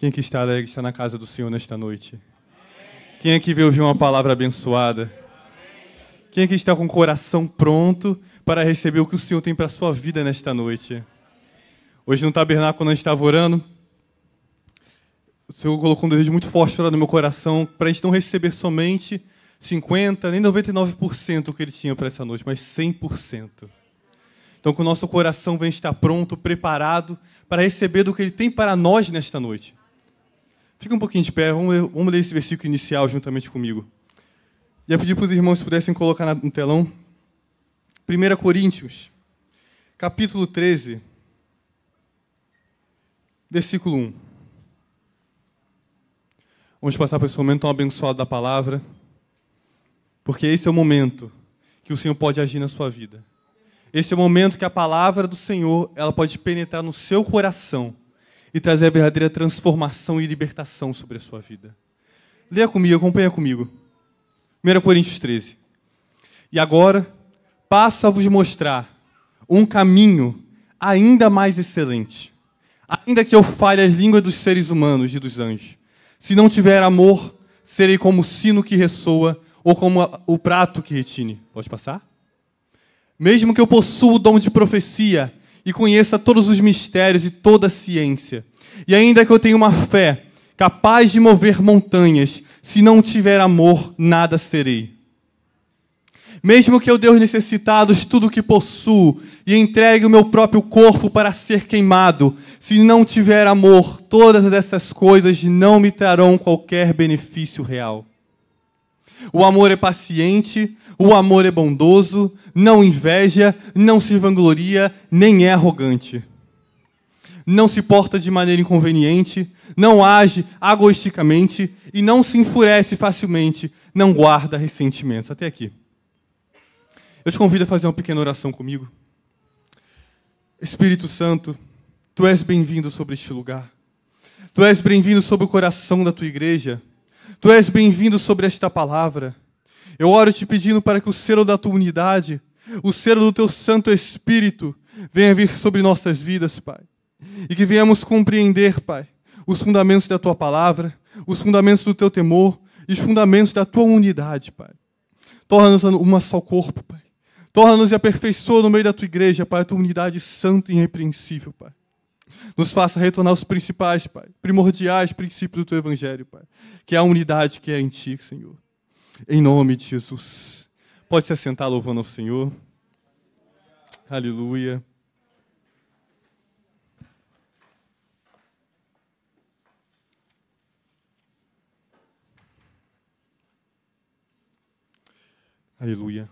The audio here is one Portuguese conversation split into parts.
Quem aqui está alegre, está na casa do Senhor nesta noite? Quem aqui veio ouvir uma palavra abençoada? Quem aqui está com o coração pronto para receber o que o Senhor tem para a sua vida nesta noite? Hoje no tabernáculo, quando a gente estava orando, o Senhor colocou um desejo muito forte lá no meu coração para a gente não receber somente 50%, nem 99% do que Ele tinha para essa noite, mas 100%. Então, que o nosso coração venha estar pronto, preparado para receber do que Ele tem para nós nesta noite. Fica um pouquinho de pé, vamos ler esse versículo inicial juntamente comigo. E eu pedi para os irmãos se pudessem colocar no telão. 1 Coríntios, capítulo 13, versículo 1. Vamos passar por esse momento tão abençoado da palavra, porque esse é o momento que o Senhor pode agir na sua vida. Esse é o momento que a palavra do Senhor ela pode penetrar no seu coração e trazer a verdadeira transformação e libertação sobre a sua vida. Leia comigo, acompanha comigo. 1 Coríntios 13. E agora, passo a vos mostrar um caminho ainda mais excelente. Ainda que eu fale as línguas dos seres humanos e dos anjos, se não tiver amor, serei como o sino que ressoa ou como o prato que retine. Pode passar? Mesmo que eu possua o dom de profecia e conheça todos os mistérios e toda a ciência, e ainda que eu tenha uma fé capaz de mover montanhas, se não tiver amor, nada serei. Mesmo que eu dê aos necessitados tudo o que possuo e entregue o meu próprio corpo para ser queimado, se não tiver amor, todas essas coisas não me trarão qualquer benefício real. O amor é paciente, o amor é bondoso, não inveja, não se vangloria, nem é arrogante. Não se porta de maneira inconveniente, não age egoisticamente e não se enfurece facilmente, não guarda ressentimentos. Até aqui. Eu te convido a fazer uma pequena oração comigo. Espírito Santo, Tu és bem-vindo sobre este lugar. Tu és bem-vindo sobre o coração da Tua igreja. Tu és bem-vindo sobre esta palavra. Eu oro te pedindo para que o selo da Tua unidade, o selo do Teu Santo Espírito, venha vir sobre nossas vidas, Pai. E que venhamos compreender, Pai, os fundamentos da Tua palavra, os fundamentos do Teu temor e os fundamentos da Tua unidade, Pai. Torna-nos um só corpo, Pai. Torna-nos e aperfeiçoa no meio da Tua igreja, Pai, a Tua unidade santa e irrepreensível, Pai. Nos faça retornar os principais, Pai, primordiais princípios do Teu Evangelho, Pai. Que é a unidade que é em Ti, Senhor. Em nome de Jesus. Pode se assentar louvando ao Senhor. Aleluia. Aleluia.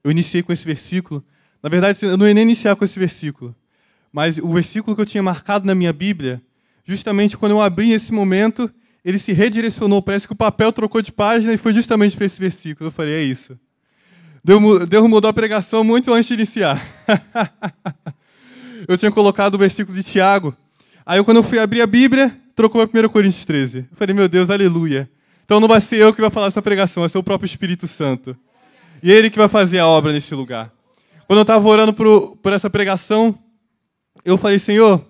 Eu iniciei com esse versículo. Na verdade, eu não ia nem iniciar com esse versículo. Mas o versículo que eu tinha marcado na minha Bíblia, justamente quando eu abri esse momento, ele se redirecionou. Parece que o papel trocou de página e foi justamente para esse versículo. Eu falei, é isso. Deus mudou a pregação muito antes de iniciar. Eu tinha colocado o versículo de Tiago. Aí, quando eu fui abrir a Bíblia, trocou para 1 Coríntios 13. Eu falei, meu Deus, aleluia. Então não vai ser eu que vai falar essa pregação, vai ser o próprio Espírito Santo. E Ele que vai fazer a obra neste lugar. Quando eu estava orando por essa pregação, eu falei, Senhor,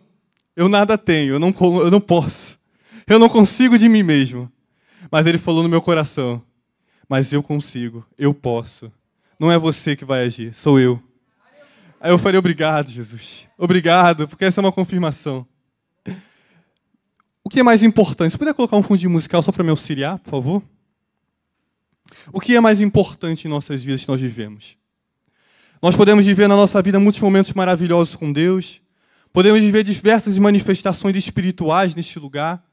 eu nada tenho, eu não posso. Eu não consigo de mim mesmo. Mas Ele falou no meu coração, mas eu consigo, eu posso. Não é você que vai agir, sou eu. Aí eu falei, obrigado, Jesus. Obrigado, porque essa é uma confirmação. O que é mais importante? Se puder colocar um fundinho musical só para me auxiliar, por favor. O que é mais importante em nossas vidas que nós vivemos? Nós podemos viver na nossa vida muitos momentos maravilhosos com Deus, podemos viver diversas manifestações espirituais neste lugar,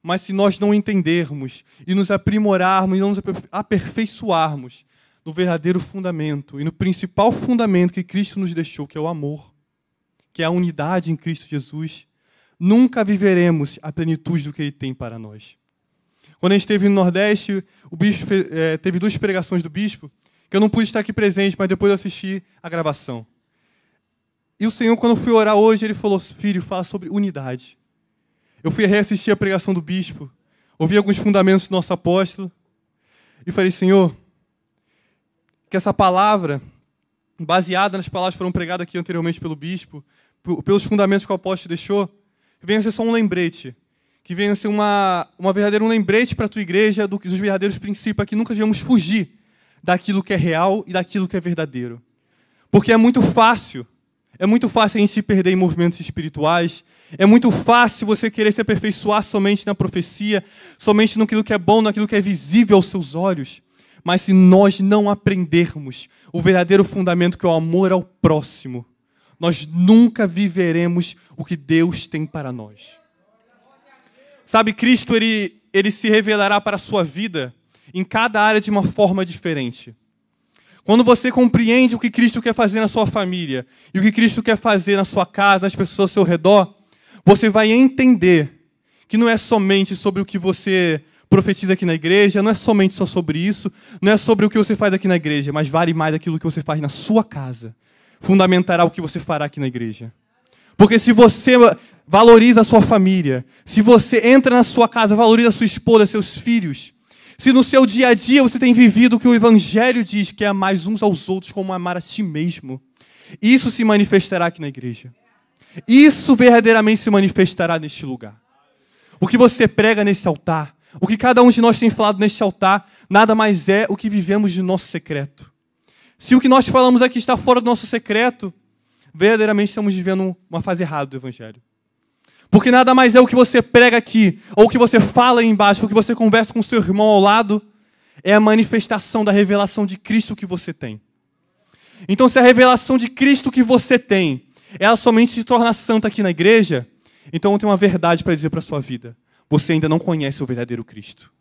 mas se nós não entendermos e nos aprimorarmos e não nos aperfeiçoarmos no verdadeiro fundamento e no principal fundamento que Cristo nos deixou, que é o amor, que é a unidade em Cristo Jesus, nunca viveremos a plenitude do que Ele tem para nós. Quando a gente esteve no Nordeste, o bispo teve 2 pregações do bispo, que eu não pude estar aqui presente, mas depois eu assisti a gravação. E o Senhor, quando eu fui orar hoje, Ele falou, filho, fala sobre unidade. Eu fui reassistir a pregação do bispo, ouvi alguns fundamentos do nosso apóstolo, e falei, Senhor, que essa palavra, baseada nas palavras que foram pregadas aqui anteriormente pelo bispo, pelos fundamentos que o apóstolo deixou, venha ser só um lembrete, que venha ser uma verdadeira lembrete para a tua igreja dos verdadeiros princípios, para que nunca venhamos fugir daquilo que é real e daquilo que é verdadeiro. Porque é muito fácil a gente se perder em movimentos espirituais, é muito fácil você querer se aperfeiçoar somente na profecia, somente naquilo que é bom, naquilo que é visível aos seus olhos. Mas se nós não aprendermos o verdadeiro fundamento, que é o amor ao próximo, nós nunca viveremos o que Deus tem para nós. Sabe, Cristo, ele se revelará para a sua vida em cada área de uma forma diferente. Quando você compreende o que Cristo quer fazer na sua família e o que Cristo quer fazer na sua casa, nas pessoas ao seu redor, você vai entender que não é somente sobre o que você profetiza aqui na igreja, não é somente só sobre isso, não é sobre o que você faz aqui na igreja, mas vale mais aquilo que você faz na sua casa. Fundamentará o que você fará aqui na igreja. Porque se você valoriza a sua família, se você entra na sua casa, valoriza a sua esposa, seus filhos, se no seu dia a dia você tem vivido o que o Evangelho diz, que é amar uns aos outros como amar a ti mesmo, isso se manifestará aqui na igreja. Isso verdadeiramente se manifestará neste lugar. O que você prega nesse altar, o que cada um de nós tem falado neste altar, nada mais é o que vivemos de nosso secreto. Se o que nós falamos aqui está fora do nosso secreto, verdadeiramente estamos vivendo uma fase errada do Evangelho. Porque nada mais é o que você prega aqui, ou o que você fala aí embaixo, ou o que você conversa com o seu irmão ao lado, é a manifestação da revelação de Cristo que você tem. Então, se a revelação de Cristo que você tem, ela somente se torna santa aqui na igreja, então eu tenho uma verdade para dizer para a sua vida. Você ainda não conhece o verdadeiro Cristo.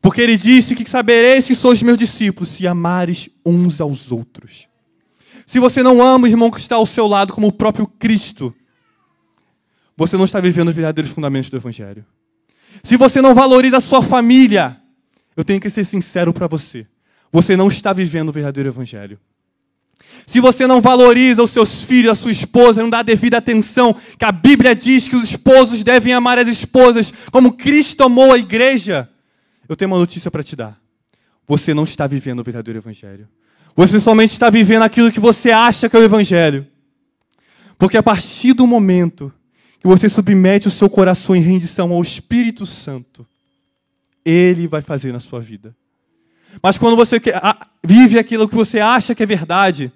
Porque ele disse que sabereis que sois meus discípulos, se amares uns aos outros. Se você não ama o irmão que está ao seu lado como o próprio Cristo, você não está vivendo os verdadeiros fundamentos do Evangelho. Se você não valoriza a sua família, eu tenho que ser sincero para você. Você não está vivendo o verdadeiro Evangelho. Se você não valoriza os seus filhos, a sua esposa, não dá a devida atenção, que a Bíblia diz que os esposos devem amar as esposas como Cristo amou a igreja, eu tenho uma notícia para te dar. Você não está vivendo o verdadeiro Evangelho. Você somente está vivendo aquilo que você acha que é o Evangelho. Porque a partir do momento que você submete o seu coração em rendição ao Espírito Santo, Ele vai fazer na sua vida. Mas quando você vive aquilo que você acha que é verdade,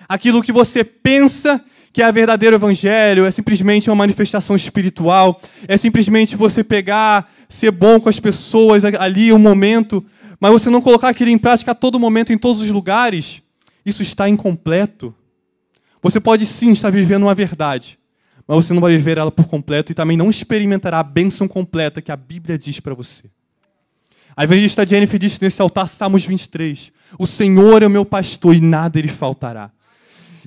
aquilo que você pensa que é o verdadeiro Evangelho, é simplesmente uma manifestação espiritual, é simplesmente você pegar, ser bom com as pessoas ali, um momento, mas você não colocar aquilo em prática a todo momento, em todos os lugares, isso está incompleto. Você pode sim estar vivendo uma verdade, mas você não vai viver ela por completo e também não experimentará a bênção completa que a Bíblia diz para você. A evangelista Jennifer disse nesse altar, Salmos 23, o Senhor é o meu pastor e nada lhe faltará.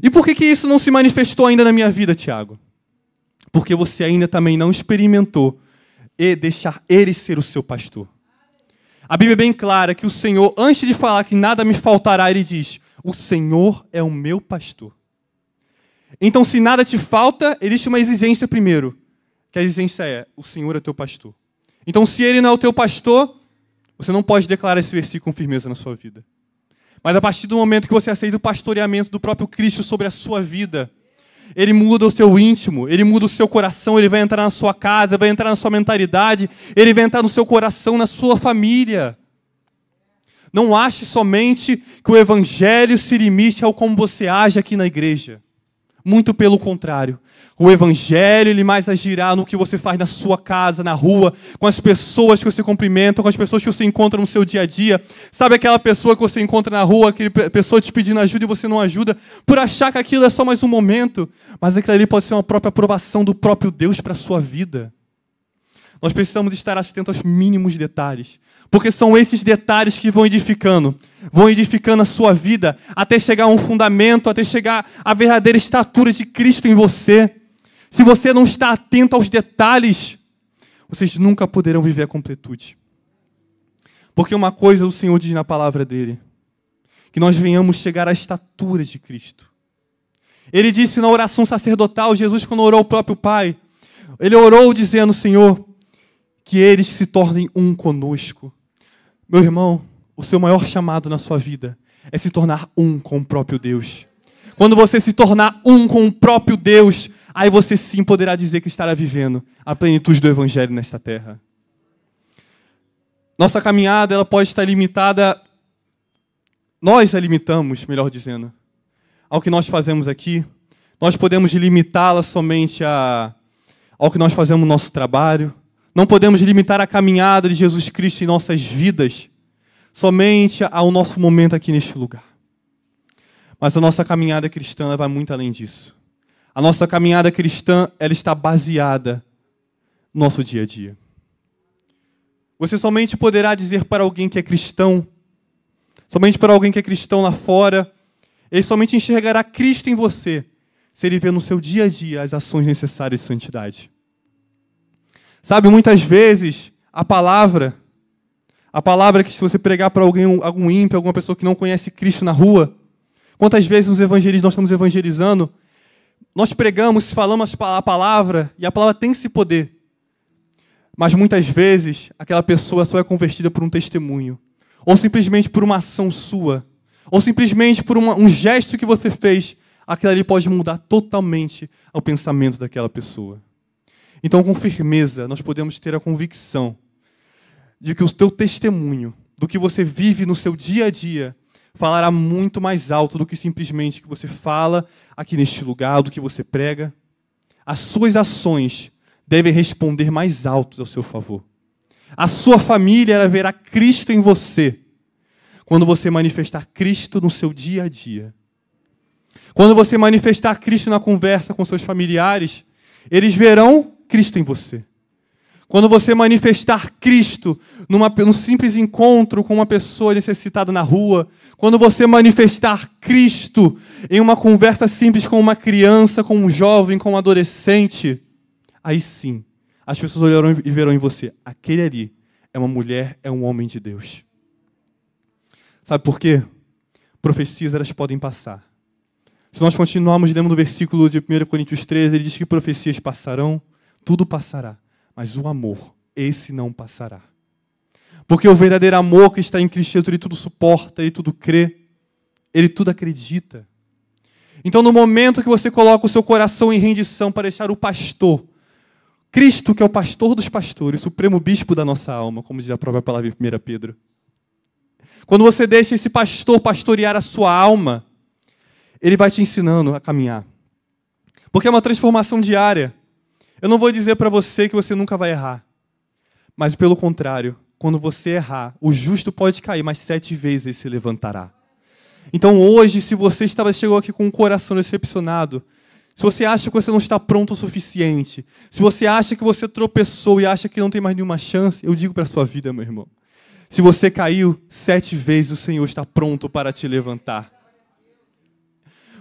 E por que isso não se manifestou ainda na minha vida, Tiago? Porque você ainda também não experimentou e deixar Ele ser o seu pastor. A Bíblia é bem clara que o Senhor, antes de falar que nada me faltará, Ele diz, o Senhor é o meu pastor. Então, se nada te falta, existe uma exigência primeiro, que a exigência é, o Senhor é teu pastor. Então, se Ele não é o teu pastor, você não pode declarar esse versículo com firmeza na sua vida. Mas a partir do momento que você aceita o pastoreamento do próprio Cristo sobre a sua vida, Ele muda o seu íntimo, Ele muda o seu coração, Ele vai entrar na sua casa, vai entrar na sua mentalidade, Ele vai entrar no seu coração, na sua família. Não ache somente que o Evangelho se limite ao como você age aqui na igreja. Muito pelo contrário. O Evangelho, ele mais agirá no que você faz na sua casa, na rua, com as pessoas que você cumprimenta, com as pessoas que você encontra no seu dia a dia. Sabe aquela pessoa que você encontra na rua, aquela pessoa te pedindo ajuda e você não ajuda, por achar que aquilo é só mais um momento, mas aquilo ali pode ser uma própria aprovação do próprio Deus para a sua vida. Nós precisamos estar atentos aos mínimos detalhes, porque são esses detalhes que vão edificando a sua vida, até chegar a um fundamento, até chegar à verdadeira estatura de Cristo em você. Se você não está atento aos detalhes, vocês nunca poderão viver a completude. Porque uma coisa o Senhor diz na palavra dele, que nós venhamos chegar à estatura de Cristo. Ele disse na oração sacerdotal, Jesus quando orou o próprio Pai, ele orou dizendo, Senhor, que eles se tornem um conosco. Meu irmão, o seu maior chamado na sua vida é se tornar um com o próprio Deus. Quando você se tornar um com o próprio Deus, aí você sim poderá dizer que estará vivendo a plenitude do Evangelho nesta terra. Nossa caminhada ela pode estar limitada, nós a limitamos, melhor dizendo, ao que nós fazemos aqui. Nós podemos limitá-la somente ao que nós fazemos no nosso trabalho. Não podemos limitar a caminhada de Jesus Cristo em nossas vidas somente ao nosso momento aqui neste lugar. Mas a nossa caminhada cristã ela vai muito além disso. A nossa caminhada cristã ela está baseada no nosso dia a dia. Você somente poderá dizer para alguém que é cristão, somente para alguém que é cristão lá fora, ele somente enxergará Cristo em você, se ele vê no seu dia a dia as ações necessárias de santidade. Sabe, muitas vezes, a palavra que se você pregar para alguém, algum ímpio, alguma pessoa que não conhece Cristo na rua, quantas vezes nos evangelismos nós estamos evangelizando, nós pregamos, falamos a palavra, e a palavra tem esse poder. Mas muitas vezes, aquela pessoa só é convertida por um testemunho, ou simplesmente por uma ação sua, ou simplesmente por um gesto que você fez, aquilo ali pode mudar totalmente o pensamento daquela pessoa. Então, com firmeza, nós podemos ter a convicção de que o teu testemunho, do que você vive no seu dia a dia, falará muito mais alto do que simplesmente o que você fala aqui neste lugar, do que você prega. As suas ações devem responder mais altos ao seu favor. A sua família ela verá Cristo em você quando você manifestar Cristo no seu dia a dia. Quando você manifestar Cristo na conversa com seus familiares, eles verão Cristo em você. Quando você manifestar Cristo num simples encontro com uma pessoa necessitada na rua, quando você manifestar Cristo em uma conversa simples com uma criança, com um jovem, com um adolescente, aí sim, as pessoas olharão e verão em você, aquele ali é uma mulher, é um homem de Deus. Sabe por quê? Profecias, elas podem passar. Se nós continuarmos lendo no versículo de 1 Coríntios 13, ele diz que profecias passarão, tudo passará, mas o amor, esse não passará. Porque o verdadeiro amor que está em Cristo, ele tudo suporta, ele tudo crê, ele tudo acredita. Então, no momento que você coloca o seu coração em rendição para deixar o pastor, Cristo, que é o pastor dos pastores, o supremo bispo da nossa alma, como diz a própria palavra em 1 Pedro. Quando você deixa esse pastor pastorear a sua alma, ele vai te ensinando a caminhar. Porque é uma transformação diária. Eu não vou dizer para você que você nunca vai errar. Mas, pelo contrário, quando você errar, o justo pode cair, mas 7 vezes ele se levantará. Então, hoje, se você chegou aqui com um coração decepcionado, se você acha que você não está pronto o suficiente, se você acha que você tropeçou e acha que não tem mais nenhuma chance, eu digo para a sua vida, meu irmão, se você caiu 7 vezes, o Senhor está pronto para te levantar.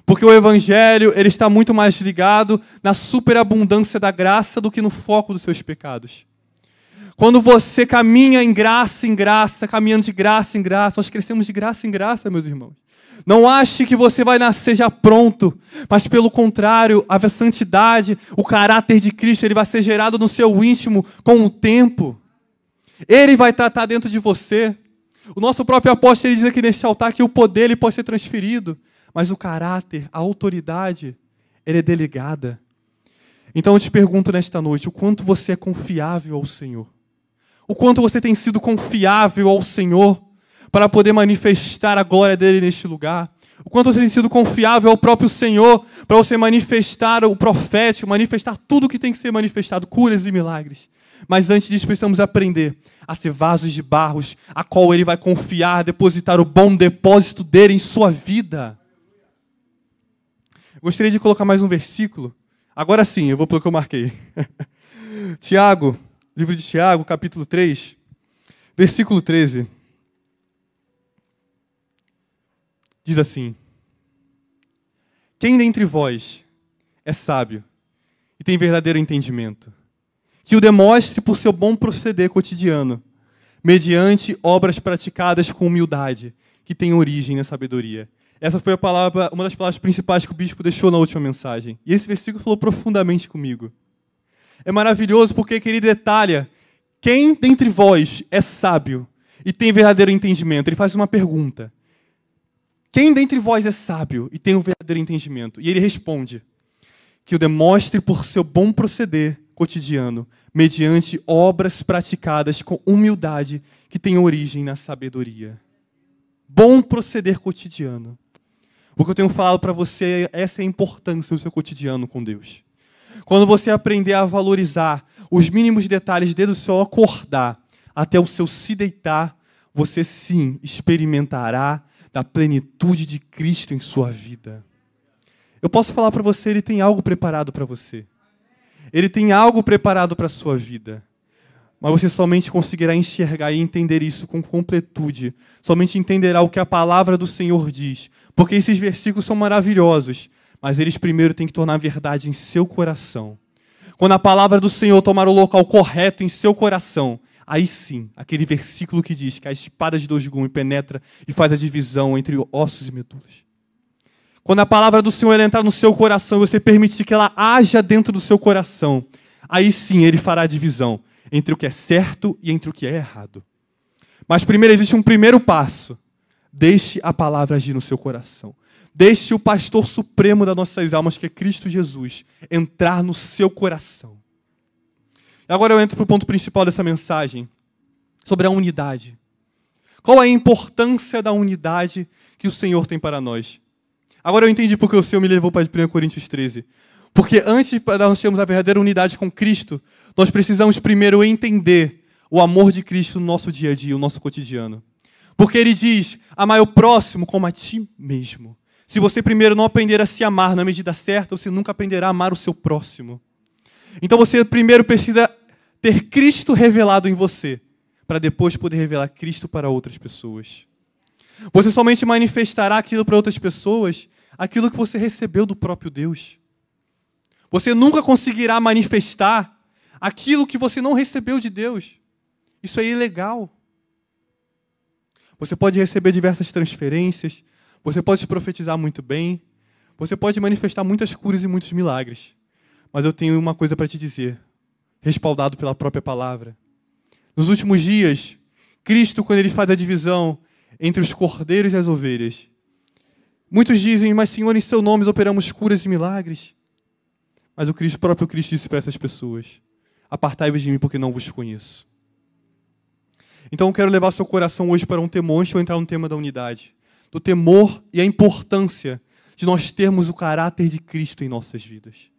Porque o Evangelho ele está muito mais ligado na superabundância da graça do que no foco dos seus pecados. Quando você caminha em graça, caminhando de graça em graça, nós crescemos de graça em graça, meus irmãos. Não ache que você vai nascer já pronto, mas pelo contrário, a santidade, o caráter de Cristo, ele vai ser gerado no seu íntimo com o tempo. Ele vai tratar dentro de você. O nosso próprio apóstolo ele diz aqui neste altar que o poder ele pode ser transferido. Mas o caráter, a autoridade, ela é delegada. Então eu te pergunto nesta noite, o quanto você é confiável ao Senhor? O quanto você tem sido confiável ao Senhor para poder manifestar a glória dele neste lugar? O quanto você tem sido confiável ao próprio Senhor para você manifestar o profético, manifestar tudo o que tem que ser manifestado, curas e milagres. Mas antes disso precisamos aprender a ser vasos de barros, a qual ele vai confiar, depositar o bom depósito dele em sua vida. Gostaria de colocar mais um versículo. Agora sim, eu vou pelo que eu marquei. Tiago, livro de Tiago, capítulo 3, versículo 13. Diz assim: quem dentre vós é sábio e tem verdadeiro entendimento, que o demonstre por seu bom proceder cotidiano, mediante obras praticadas com humildade, que tem origem na sabedoria. Essa foi uma das palavras principais que o bispo deixou na última mensagem. E esse versículo falou profundamente comigo. É maravilhoso porque ele detalha quem dentre vós é sábio e tem verdadeiro entendimento. Ele faz uma pergunta. Quem dentre vós é sábio e tem um verdadeiro entendimento? E ele responde que o demonstre por seu bom proceder cotidiano, mediante obras praticadas com humildade que tem origem na sabedoria. Bom proceder cotidiano. O que eu tenho falado para você, essa é a importância do seu cotidiano com Deus. Quando você aprender a valorizar os mínimos detalhes desde o seu acordar até o seu se deitar, você sim experimentará da plenitude de Cristo em sua vida. Eu posso falar para você, Ele tem algo preparado para você. Ele tem algo preparado para a sua vida. Mas você somente conseguirá enxergar e entender isso com completude. Somente entenderá o que a palavra do Senhor diz. Porque esses versículos são maravilhosos, mas eles primeiro têm que tornar verdade em seu coração. Quando a palavra do Senhor tomar o local correto em seu coração, aí sim, aquele versículo que diz que a espada de dois gumes penetra e faz a divisão entre ossos e medulas. Quando a palavra do Senhor entrar no seu coração, você permitir que ela haja dentro do seu coração, aí sim Ele fará a divisão entre o que é certo e entre o que é errado. Mas primeiro existe um primeiro passo. Deixe a palavra agir no seu coração. Deixe o pastor supremo das nossas almas, que é Cristo Jesus, entrar no seu coração. Agora eu entro para o ponto principal dessa mensagem, sobre a unidade. Qual é a importância da unidade que o Senhor tem para nós? Agora eu entendi porque o Senhor me levou para 1 Coríntios 13. Porque antes de nós termos a verdadeira unidade com Cristo, nós precisamos primeiro entender o amor de Cristo no nosso dia a dia, no nosso cotidiano. Porque Ele diz, amai o próximo como a ti mesmo. Se você primeiro não aprender a se amar na medida certa, você nunca aprenderá a amar o seu próximo. Então você primeiro precisa ter Cristo revelado em você, para depois poder revelar Cristo para outras pessoas. Você somente manifestará aquilo para outras pessoas, aquilo que você recebeu do próprio Deus. Você nunca conseguirá manifestar aquilo que você não recebeu de Deus. Isso é ilegal. Você pode receber diversas transferências, você pode profetizar muito bem, você pode manifestar muitas curas e muitos milagres. Mas eu tenho uma coisa para te dizer, respaldado pela própria palavra. Nos últimos dias, Cristo, quando Ele faz a divisão entre os cordeiros e as ovelhas, muitos dizem, mas Senhor, em seu nome operamos curas e milagres. Mas o próprio Cristo disse para essas pessoas, apartai-vos de mim porque não vos conheço. Então eu quero levar seu coração hoje para um temor, antes de eu entrar no tema da unidade. Do temor e a importância de nós termos o caráter de Cristo em nossas vidas.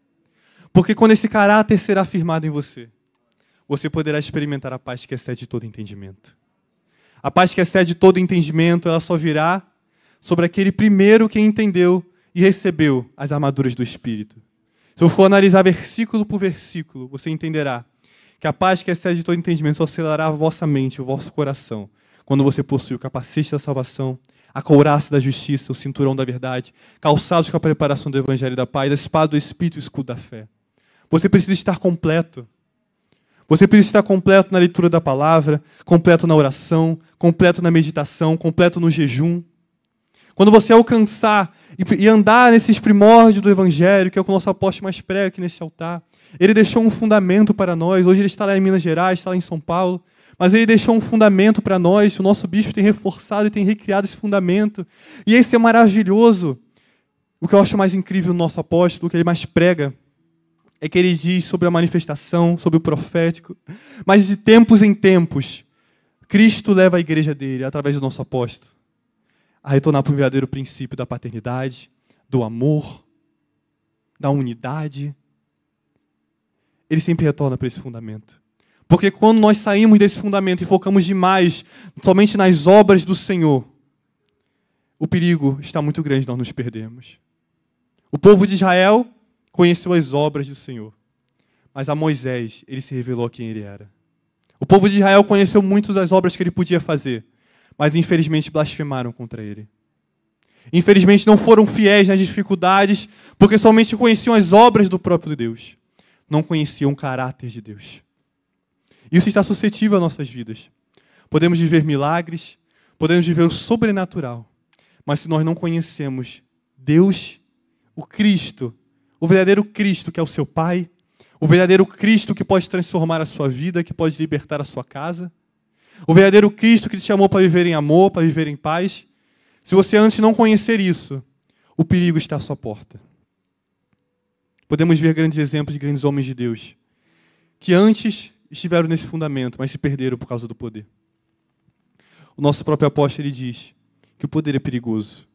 Porque quando esse caráter será firmado em você, você poderá experimentar a paz que excede todo entendimento. A paz que excede todo entendimento, ela só virá sobre aquele primeiro que entendeu e recebeu as armaduras do Espírito. Se eu for analisar versículo por versículo, você entenderá que a paz que excede todo entendimento só selará a vossa mente, o vosso coração, quando você possui o capacete da salvação, a couraça da justiça, o cinturão da verdade, calçados com a preparação do evangelho da paz, a espada do Espírito e o escudo da fé. Você precisa estar completo. Você precisa estar completo na leitura da palavra, completo na oração, completo na meditação, completo no jejum. Quando você alcançar e andar nesses primórdios do evangelho, que é o que o nosso apóstolo mais prega aqui nesse altar, ele deixou um fundamento para nós. Hoje ele está lá em Minas Gerais, está lá em São Paulo, mas ele deixou um fundamento para nós. O nosso bispo tem reforçado e tem recriado esse fundamento. E esse é maravilhoso. O que eu acho mais incrível no nosso apóstolo, o que ele mais prega, é que ele diz sobre a manifestação, sobre o profético. Mas de tempos em tempos, Cristo leva a igreja dele, através do nosso apóstolo, a retornar para o verdadeiro princípio da paternidade, do amor, da unidade. Ele sempre retorna para esse fundamento. Porque quando nós saímos desse fundamento e focamos demais somente nas obras do Senhor, o perigo está muito grande de nós nos perdermos. O povo de Israel conheceu as obras do Senhor, mas a Moisés ele se revelou quem ele era. O povo de Israel conheceu muitas das obras que ele podia fazer, mas infelizmente blasfemaram contra ele. Infelizmente não foram fiéis nas dificuldades, porque somente conheciam as obras do próprio Deus. Não conheciam o caráter de Deus. Isso está suscetível às nossas vidas. Podemos viver milagres, podemos viver o sobrenatural, mas se nós não conhecemos Deus, o Cristo, o verdadeiro Cristo que é o seu Pai, o verdadeiro Cristo que pode transformar a sua vida, que pode libertar a sua casa, o verdadeiro Cristo que te chamou para viver em amor, para viver em paz, se você antes não conhecer isso, o perigo está à sua porta. podemos ver grandes exemplos de grandes homens de Deus, que antes estiveram nesse fundamento, mas se perderam por causa do poder. O nosso próprio apóstolo, ele diz que o poder é perigoso,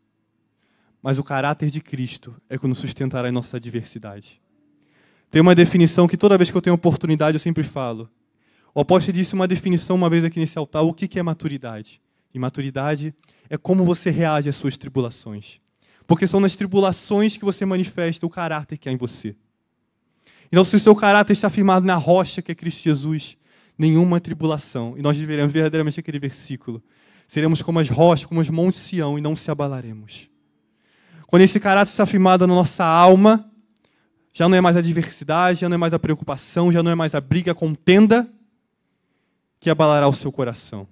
mas o caráter de Cristo é que nos sustentará em nossa adversidade. Tem uma definição que toda vez que eu tenho oportunidade eu sempre falo. O apóstolo disse uma definição uma vez aqui nesse altar, o que é maturidade? E maturidade é como você reage às suas tribulações. Porque são nas tribulações que você manifesta o caráter que há em você. Então, se o seu caráter está firmado na rocha que é Cristo Jesus, nenhuma tribulação, e nós viveremos verdadeiramente aquele versículo, seremos como as rochas, como os montes Sião, e não se abalaremos. Quando esse caráter está firmado na nossa alma, já não é mais a adversidade, já não é mais a preocupação, já não é mais a briga, a contenda, que abalará o seu coração.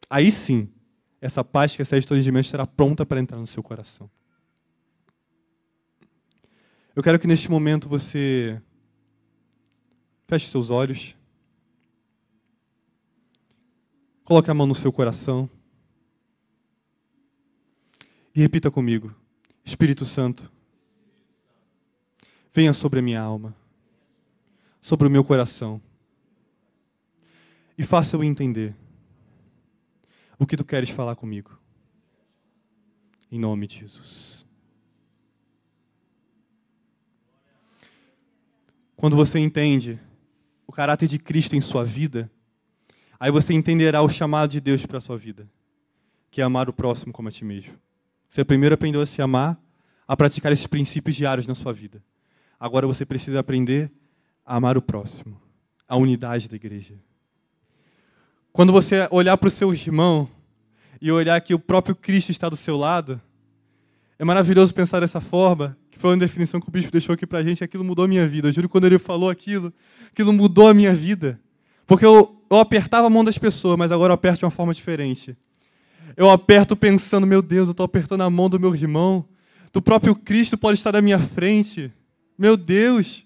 Aí sim, essa paz que excede todo entendimento estará pronta para entrar no seu coração. Eu quero que neste momento você feche seus olhos, coloque a mão no seu coração e repita comigo: Espírito Santo, venha sobre a minha alma, sobre o meu coração, e faça eu entender o que tu queres falar comigo. Em nome de Jesus. Quando você entende o caráter de Cristo em sua vida, aí você entenderá o chamado de Deus para a sua vida, que é amar o próximo como a ti mesmo. Você primeiro aprendeu a se amar, a praticar esses princípios diários na sua vida. Agora você precisa aprender a amar o próximo, a unidade da igreja. Quando você olhar para o seu irmão e olhar que o próprio Cristo está do seu lado, é maravilhoso pensar dessa forma, que foi uma definição que o bispo deixou aqui para a gente, e aquilo mudou a minha vida. Eu juro que quando ele falou aquilo mudou a minha vida. Porque eu apertava a mão das pessoas, mas agora eu aperto de uma forma diferente. Eu aperto pensando, meu Deus, eu estou apertando a mão do meu irmão, do próprio Cristo pode estar à minha frente. Meu Deus!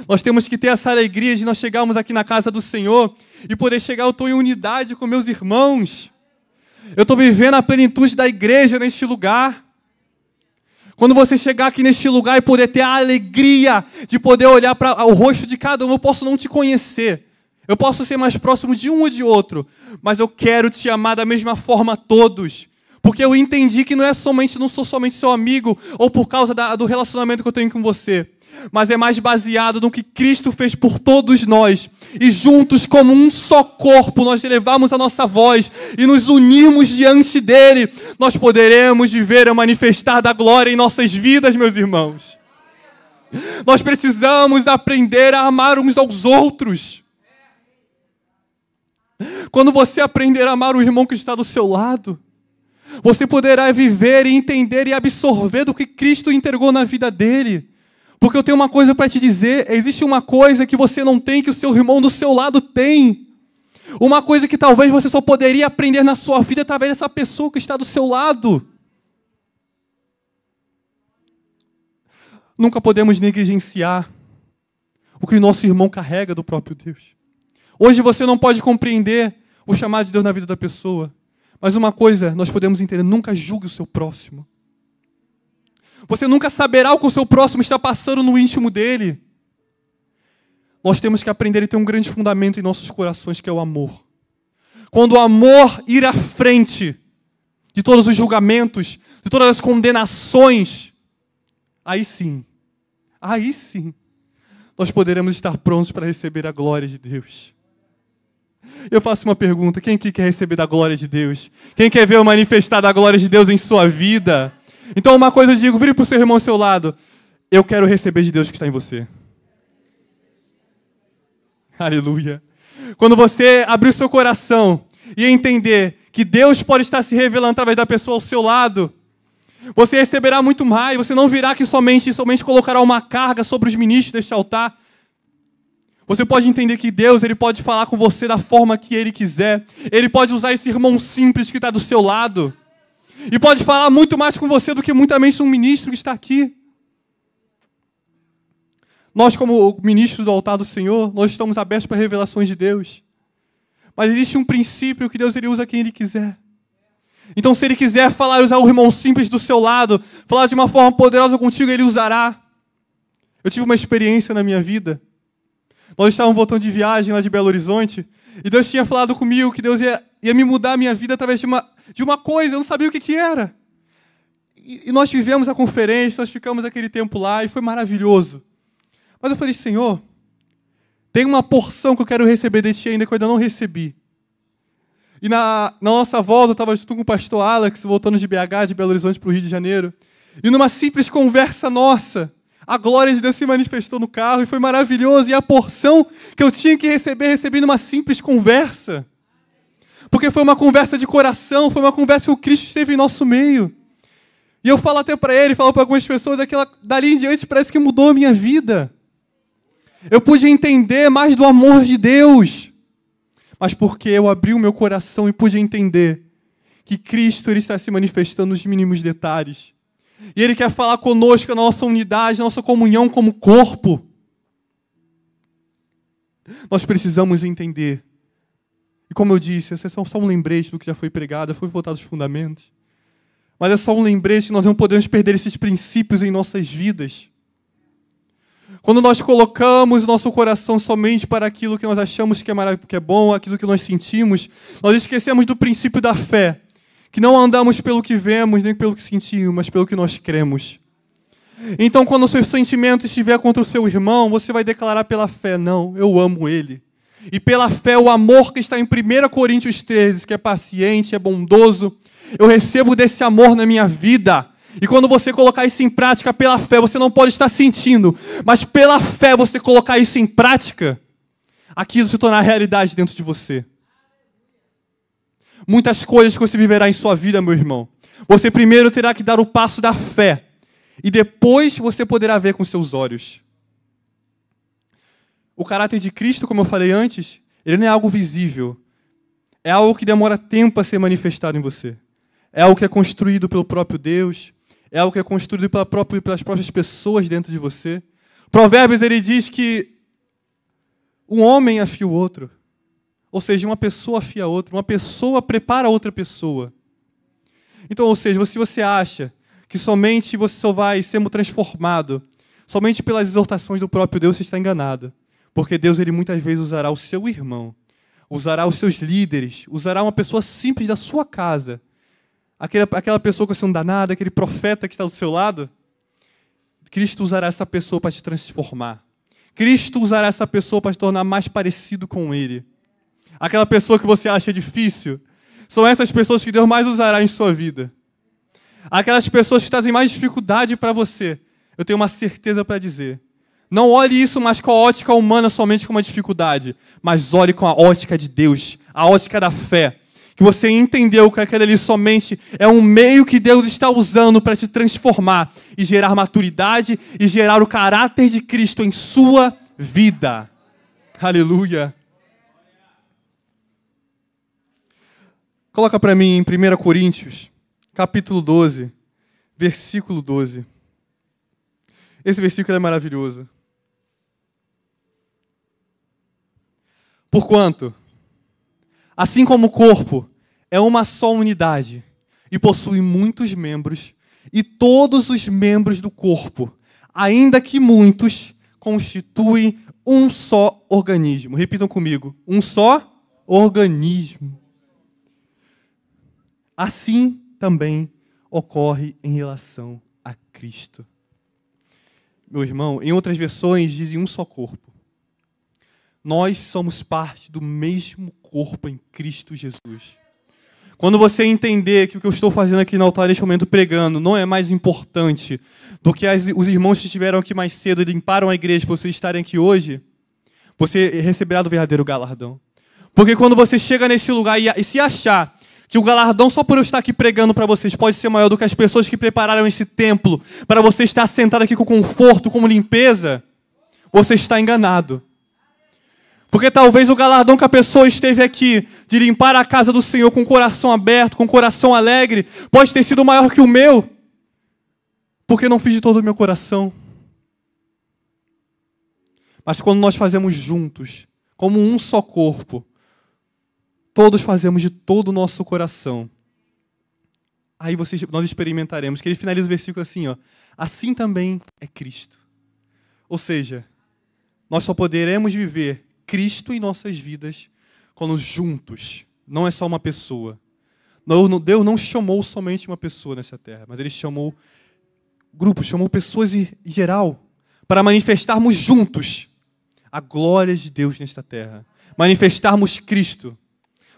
Nós temos que ter essa alegria de nós chegarmos aqui na casa do Senhor e poder chegar, eu estou em unidade com meus irmãos. Eu estou vivendo a plenitude da igreja neste lugar. Quando você chegar aqui neste lugar e poder ter a alegria de poder olhar para o rosto de cada um, eu posso não te conhecer. Eu posso ser mais próximo de um ou de outro, mas eu quero te amar da mesma forma a todos. Porque eu entendi que não sou somente seu amigo ou por causa do relacionamento que eu tenho com você, mas é mais baseado no que Cristo fez por todos nós. E juntos, como um só corpo, nós elevamos a nossa voz e nos unirmos diante dele, nós poderemos viver e manifestar da glória em nossas vidas, meus irmãos. Nós precisamos aprender a amar uns aos outros. Quando você aprender a amar o irmão que está do seu lado, você poderá viver e entender e absorver do que Cristo entregou na vida dele. Porque eu tenho uma coisa para te dizer, existe uma coisa que você não tem, que o seu irmão do seu lado tem. Uma coisa que talvez você só poderia aprender na sua vida através dessa pessoa que está do seu lado. Nunca podemos negligenciar o que o nosso irmão carrega do próprio Deus. Hoje você não pode compreender o chamado de Deus na vida da pessoa. Mas uma coisa nós podemos entender, nunca julgue o seu próximo. Você nunca saberá o que o seu próximo está passando no íntimo dele. Nós temos que aprender e ter um grande fundamento em nossos corações, que é o amor. Quando o amor ir à frente de todos os julgamentos, de todas as condenações, aí sim, nós poderemos estar prontos para receber a glória de Deus. Eu faço uma pergunta, quem aqui quer receber da glória de Deus? Quem quer ver o manifestar da glória de Deus em sua vida? Então uma coisa eu digo, vire para o seu irmão ao seu lado, eu quero receber de Deus que está em você. Aleluia. Quando você abrir o seu coração e entender que Deus pode estar se revelando através da pessoa ao seu lado, você receberá muito mais, você não virá que somente colocará uma carga sobre os ministros deste altar. Você pode entender que Deus, Ele pode falar com você da forma que Ele quiser. Ele pode usar esse irmão simples que está do seu lado. E pode falar muito mais com você do que muitas um ministro que está aqui. Nós, como ministros do altar do Senhor, nós estamos abertos para revelações de Deus. Mas existe um princípio que Deus Ele usa quem Ele quiser. Então, se Ele quiser falar e usar o irmão simples do seu lado, falar de uma forma poderosa contigo, Ele usará. Eu tive uma experiência na minha vida. Nós estávamos voltando de viagem lá de Belo Horizonte, e Deus tinha falado comigo que Deus ia me mudar a minha vida através de uma coisa, eu não sabia o que era. E nós vivemos a conferência, nós ficamos aquele tempo lá, e foi maravilhoso. Mas eu falei, Senhor, tem uma porção que eu quero receber de Ti ainda que eu ainda não recebi. E na nossa volta, eu estava junto com o pastor Alex, voltando de BH, de Belo Horizonte para o Rio de Janeiro, e numa simples conversa nossa, a glória de Deus se manifestou no carro, e foi maravilhoso, e a porção que eu tinha que receber, recebi numa simples conversa. Porque foi uma conversa de coração, foi uma conversa que o Cristo esteve em nosso meio. E eu falo até para ele, falo para algumas pessoas, dali em diante parece que mudou a minha vida. Eu pude entender mais do amor de Deus. Mas porque eu abri o meu coração e pude entender que Cristo ele está se manifestando nos mínimos detalhes. E Ele quer falar conosco a nossa unidade, a nossa comunhão como corpo. Nós precisamos entender. E como eu disse, esse é só um lembrete do que já foi pregado, foi voltado aos fundamentos. Mas é só um lembrete que nós não podemos perder esses princípios em nossas vidas. Quando nós colocamos o nosso coração somente para aquilo que nós achamos que é bom, aquilo que nós sentimos, nós esquecemos do princípio da fé, que não andamos pelo que vemos, nem pelo que sentimos, mas pelo que nós cremos. Então, quando o seu sentimento estiver contra o seu irmão, você vai declarar pela fé, não, eu amo ele. E pela fé, o amor que está em 1 Coríntios 13, que é paciente, é bondoso, eu recebo desse amor na minha vida. E quando você colocar isso em prática pela fé, você não pode estar sentindo, mas pela fé você colocar isso em prática, aquilo se tornar realidade dentro de você. Muitas coisas que você viverá em sua vida, meu irmão. Você primeiro terá que dar o passo da fé, e depois você poderá ver com seus olhos. O caráter de Cristo, como eu falei antes, ele não é algo visível. É algo que demora tempo a ser manifestado em você. É algo que é construído pelo próprio Deus. É algo que é construído pelas próprias pessoas dentro de você. Provérbios, ele diz que um homem afia o outro. Ou seja, uma pessoa afia a outra. Uma pessoa prepara a outra pessoa. Então, ou seja, se você acha que somente você só vai ser transformado somente pelas exortações do próprio Deus, você está enganado. Porque Deus, ele muitas vezes usará o seu irmão, usará os seus líderes, usará uma pessoa simples da sua casa, aquela pessoa que você não dá nada, aquele profeta que está do seu lado. Cristo usará essa pessoa para te transformar. Cristo usará essa pessoa para te tornar mais parecido com Ele. Aquela pessoa que você acha difícil, são essas pessoas que Deus mais usará em sua vida. Aquelas pessoas que trazem mais dificuldade para você, eu tenho uma certeza para dizer. Não olhe isso mais com a ótica humana somente como uma dificuldade, mas olhe com a ótica de Deus, a ótica da fé. Que você entendeu que aquele ali somente é um meio que Deus está usando para te transformar e gerar maturidade e gerar o caráter de Cristo em sua vida. Aleluia. Coloca para mim em 1 Coríntios, capítulo 12, versículo 12. Esse versículo é maravilhoso. Porquanto, assim como o corpo é uma só unidade e possui muitos membros, e todos os membros do corpo, ainda que muitos, constituem um só organismo. Repitam comigo. Um só organismo. Assim também ocorre em relação a Cristo. Meu irmão, em outras versões dizem um só corpo. Nós somos parte do mesmo corpo em Cristo Jesus. Quando você entender que o que eu estou fazendo aqui no altar neste momento pregando não é mais importante do que os irmãos que estiveram aqui mais cedo e limparam a igreja para vocês estarem aqui hoje, você receberá do verdadeiro galardão. Porque quando você chega nesse lugar e se achar que o galardão só por eu estar aqui pregando para vocês pode ser maior do que as pessoas que prepararam esse templo para você estar sentado aqui com conforto, com limpeza, você está enganado. Porque talvez o galardão que a pessoa esteve aqui, de limpar a casa do Senhor com o coração aberto, com o coração alegre, pode ter sido maior que o meu, porque não fiz de todo o meu coração. Mas quando nós fazemos juntos, como um só corpo, todos fazemos de todo o nosso coração, aí nós experimentaremos, que ele finaliza o versículo assim, ó, assim também é Cristo. Ou seja, nós só poderemos viver Cristo em nossas vidas quando juntos, não é só uma pessoa. Deus não chamou somente uma pessoa nessa terra, mas Ele chamou grupos, chamou pessoas em geral, para manifestarmos juntos a glória de Deus nesta terra. Manifestarmos Cristo.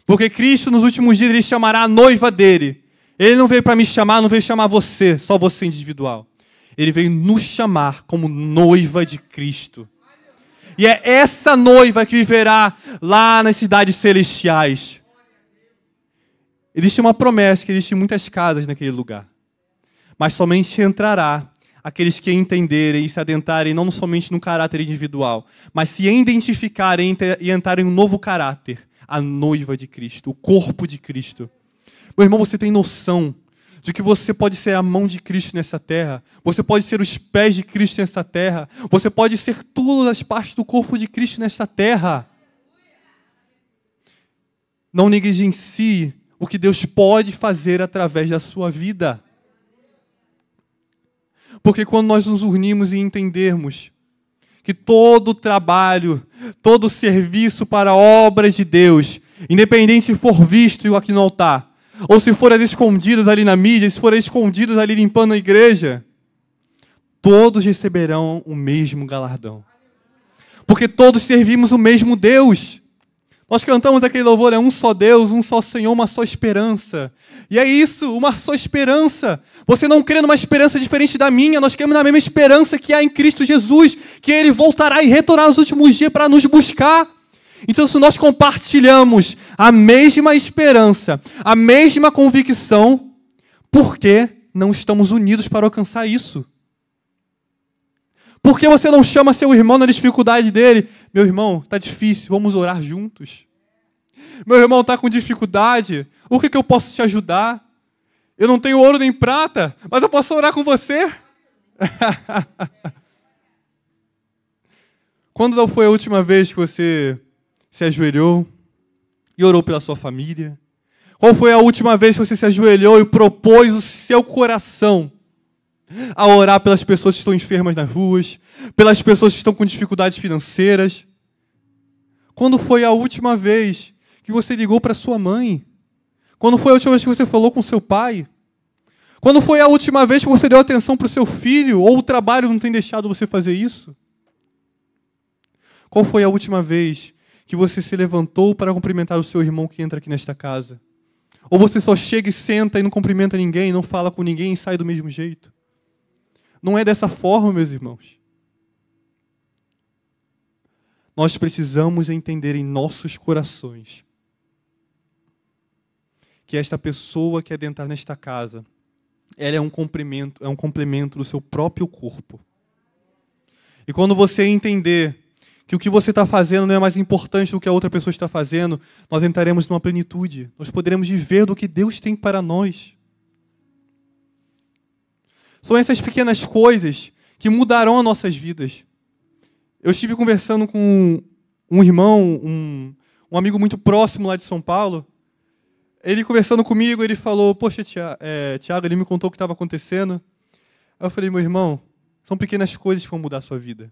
Porque Cristo, nos últimos dias, Ele chamará a noiva dEle. Ele não veio para me chamar, não veio chamar você, só você individual. Ele veio nos chamar como noiva de Cristo. E é essa noiva que viverá lá nas cidades celestiais. Existe uma promessa que existem muitas casas naquele lugar. Mas somente entrará aqueles que entenderem e se adentrarem não somente no caráter individual, mas se identificarem e entrarem em um novo caráter, a noiva de Cristo, o corpo de Cristo. Meu irmão, você tem noção de que você pode ser a mão de Cristo nessa terra, você pode ser os pés de Cristo nessa terra, você pode ser todas as partes do corpo de Cristo nessa terra. Não negligencie o que Deus pode fazer através da sua vida. Porque quando nós nos unirmos e entendermos que todo o trabalho, todo o serviço para obras de Deus, independente se for visto aqui no altar, ou se forem escondidas ali na mídia, se forem escondidas ali limpando a igreja, todos receberão o mesmo galardão. Porque todos servimos o mesmo Deus. Nós cantamos aquele louvor, é um só Deus, um só Senhor, uma só esperança. E é isso, uma só esperança. Você não crê numa esperança diferente da minha, nós cremos na mesma esperança que há em Cristo Jesus, que Ele voltará e retornará nos últimos dias para nos buscar. Então, se nós compartilhamos a mesma esperança, a mesma convicção, por que não estamos unidos para alcançar isso? Por que você não chama seu irmão na dificuldade dele? Meu irmão, está difícil, vamos orar juntos. Meu irmão está com dificuldade, o que eu posso te ajudar? Eu não tenho ouro nem prata, mas eu posso orar com você? Quando foi a última vez que você se ajoelhou e orou pela sua família? Qual foi a última vez que você se ajoelhou e propôs o seu coração a orar pelas pessoas que estão enfermas nas ruas, pelas pessoas que estão com dificuldades financeiras? Quando foi a última vez que você ligou para sua mãe? Quando foi a última vez que você falou com seu pai? Quando foi a última vez que você deu atenção para o seu filho? Ou o trabalho não tem deixado você fazer isso? Qual foi a última vez que você se levantou para cumprimentar o seu irmão que entra aqui nesta casa? Ou você só chega e senta e não cumprimenta ninguém, não fala com ninguém e sai do mesmo jeito? Não é dessa forma, meus irmãos. Nós precisamos entender em nossos corações que esta pessoa que adentrar nesta casa, ela é um complemento do seu próprio corpo. E quando você entender que o que você está fazendo não é mais importante do que a outra pessoa está fazendo, nós entraremos numa plenitude. Nós poderemos viver do que Deus tem para nós. São essas pequenas coisas que mudarão as nossas vidas. Eu estive conversando com um irmão, um amigo muito próximo lá de São Paulo. Ele conversando comigo, ele falou, poxa, Tiago, ele me contou o que estava acontecendo. Aí eu falei, meu irmão, são pequenas coisas que vão mudar a sua vida.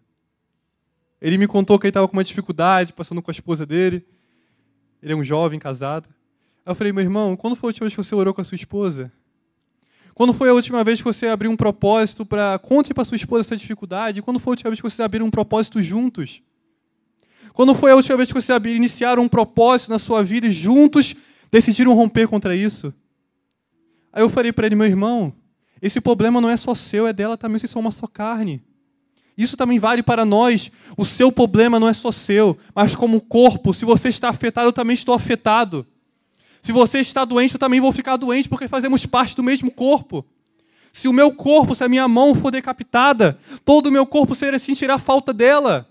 Ele me contou que ele estava com uma dificuldade, passando com a esposa dele. Ele é um jovem, casado. Aí eu falei, meu irmão, quando foi a última vez que você orou com a sua esposa? Quando foi a última vez que você abriu um propósito para... Conte para sua esposa essa dificuldade. Quando foi a última vez que vocês abriram um propósito juntos? Quando foi a última vez que vocês iniciaram um propósito na sua vida e juntos decidiram romper contra isso? Aí eu falei para ele, meu irmão, esse problema não é só seu, é dela também, vocês são uma só carne. Isso também vale para nós. O seu problema não é só seu, mas como corpo, se você está afetado, eu também estou afetado. Se você está doente, eu também vou ficar doente, porque fazemos parte do mesmo corpo. Se o meu corpo, se a minha mão for decapitada, todo o meu corpo sentirá falta dela.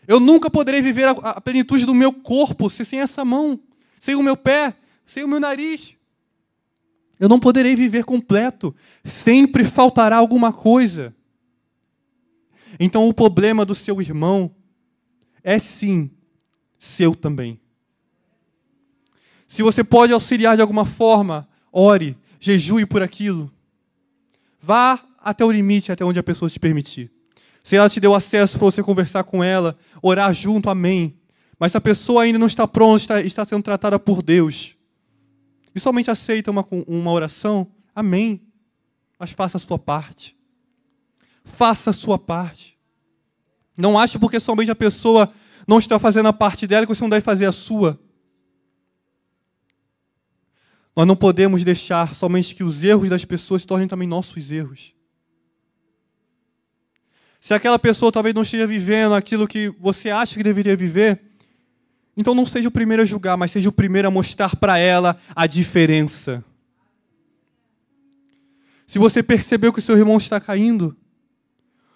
Eu nunca poderei viver a plenitude do meu corpo sem essa mão, sem o meu pé, sem o meu nariz. Eu não poderei viver completo. Sempre faltará alguma coisa. Então o problema do seu irmão é sim seu também. Se você pode auxiliar de alguma forma, ore, jejue por aquilo. Vá até o limite, até onde a pessoa te permitir. Se ela te deu acesso para você conversar com ela, orar junto, amém. Mas se a pessoa ainda não está pronta, está sendo tratada por Deus, e somente aceita uma oração, amém. Mas faça a sua parte. Faça a sua parte. Não ache porque somente a pessoa não está fazendo a parte dela que você não deve fazer a sua. Nós não podemos deixar somente que os erros das pessoas se tornem também nossos erros. Se aquela pessoa talvez não esteja vivendo aquilo que você acha que deveria viver, então não seja o primeiro a julgar, mas seja o primeiro a mostrar para ela a diferença. Se você percebeu que o seu irmão está caindo,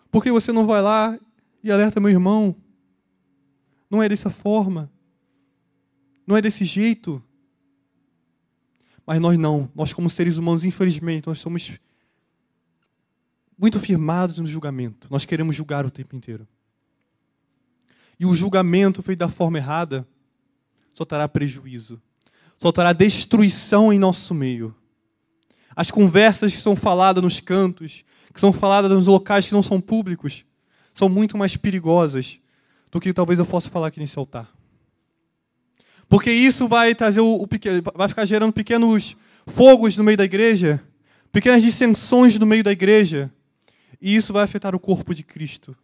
por que você não vai lá e alerta meu irmão? Não é dessa forma. Não é desse jeito. Mas nós não. Nós como seres humanos, infelizmente, nós somos muito firmados no julgamento. Nós queremos julgar o tempo inteiro. E o julgamento feito da forma errada só trará prejuízo. Só trará destruição em nosso meio. As conversas que são faladas nos cantos, que são faladas nos locais que não são públicos, são muito mais perigosas do que talvez eu possa falar aqui nesse altar. Porque isso vai trazer vai ficar gerando pequenos fogos no meio da igreja, pequenas dissensões no meio da igreja, e isso vai afetar o corpo de Cristo.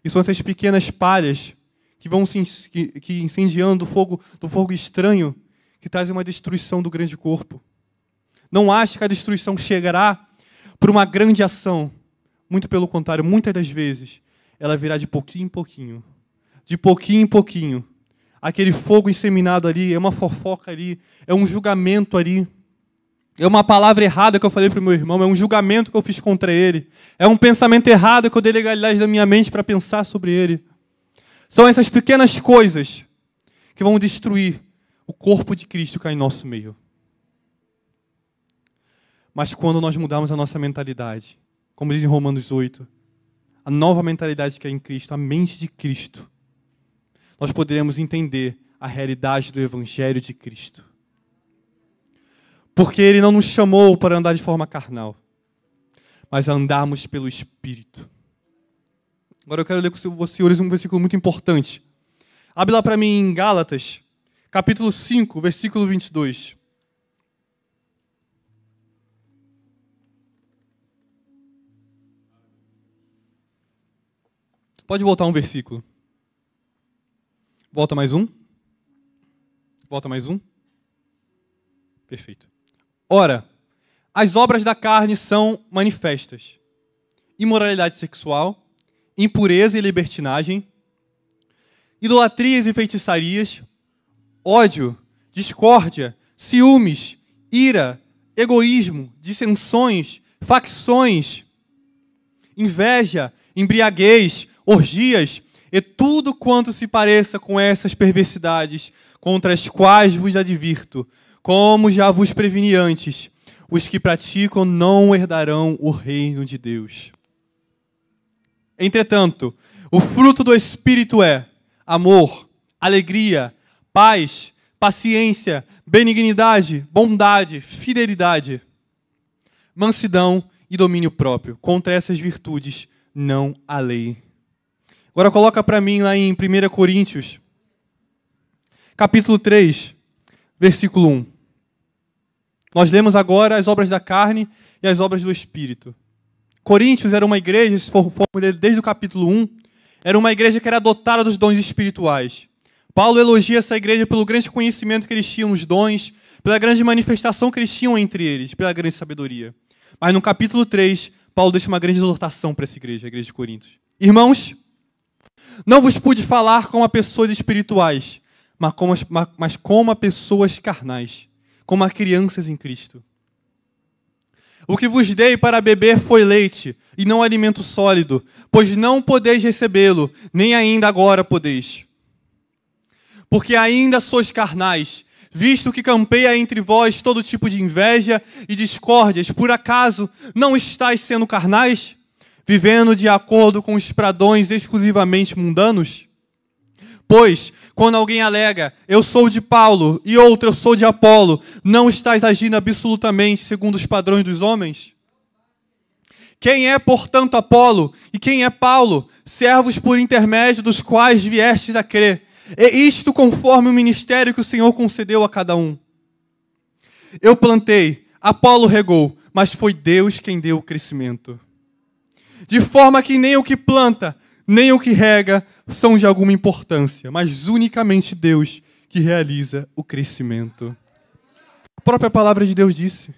E são essas pequenas palhas que vão que incendiando do fogo estranho, que trazem uma destruição do grande corpo. Não ache que a destruição chegará por uma grande ação. Muito pelo contrário, muitas das vezes, ela virá de pouquinho em pouquinho. De pouquinho em pouquinho. Aquele fogo inseminado ali, é uma fofoca ali, é um julgamento ali. É uma palavra errada que eu falei para o meu irmão, é um julgamento que eu fiz contra ele. É um pensamento errado que eu dei legalidade da minha mente para pensar sobre ele. São essas pequenas coisas que vão destruir o corpo de Cristo que há em nosso meio. Mas quando nós mudarmos a nossa mentalidade, como diz em Romanos 8, a nova mentalidade que há em Cristo, a mente de Cristo, nós poderemos entender a realidade do Evangelho de Cristo. Porque Ele não nos chamou para andar de forma carnal, mas a andarmos pelo Espírito. Agora eu quero ler com os senhores um versículo muito importante. Abre lá para mim em Gálatas, capítulo 5, versículo 22. Pode voltar um versículo. Volta mais um. Volta mais um. Perfeito. Ora, as obras da carne são manifestas: imoralidade sexual, impureza e libertinagem, idolatrias e feitiçarias, ódio, discórdia, ciúmes, ira, egoísmo, dissensões, facções, inveja, embriaguez, orgias e tudo quanto se pareça com essas perversidades, contra as quais vos advirto, como já vos preveni antes, os que praticam não herdarão o reino de Deus. Entretanto, o fruto do Espírito é amor, alegria, paz, paciência, benignidade, bondade, fidelidade, mansidão e domínio próprio. Contra essas virtudes não há lei. Agora coloca para mim lá em 1 Coríntios, capítulo 3, versículo 1. Nós lemos agora as obras da carne e as obras do Espírito. Coríntios era uma igreja, se for desde o capítulo 1, era uma igreja que era dotada dos dons espirituais. Paulo elogia essa igreja pelo grande conhecimento que eles tinham nos dons, pela grande manifestação que eles tinham entre eles, pela grande sabedoria. Mas no capítulo 3, Paulo deixa uma grande exortação para essa igreja, a igreja de Coríntios. Irmãos, não vos pude falar como a pessoas espirituais, mas como a pessoas carnais, como a crianças em Cristo. O que vos dei para beber foi leite, e não alimento sólido, pois não podeis recebê-lo, nem ainda agora podeis. Porque ainda sois carnais, visto que campeia entre vós todo tipo de inveja e discórdias, por acaso não estáis sendo carnais, vivendo de acordo com os padrões exclusivamente mundanos? Pois, quando alguém alega, eu sou de Paulo, e outro, eu sou de Apolo, não estáis agindo absolutamente segundo os padrões dos homens? Quem é, portanto, Apolo? E quem é Paulo? Servos por intermédio dos quais viestes a crer. E isto conforme o ministério que o Senhor concedeu a cada um. Eu plantei, Apolo regou, mas foi Deus quem deu o crescimento. De forma que nem o que planta, nem o que rega são de alguma importância, mas unicamente Deus que realiza o crescimento. A própria palavra de Deus disse: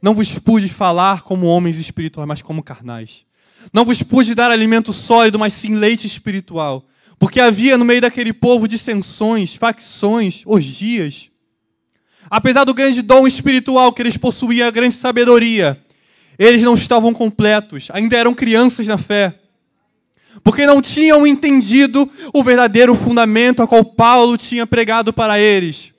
não vos pude falar como homens espirituais, mas como carnais. Não vos pude dar alimento sólido, mas sim leite espiritual. Porque havia no meio daquele povo dissensões, facções, orgias. Apesar do grande dom espiritual que eles possuíam, a grande sabedoria, eles não estavam completos, ainda eram crianças na fé. Porque não tinham entendido o verdadeiro fundamento a qual Paulo tinha pregado para eles,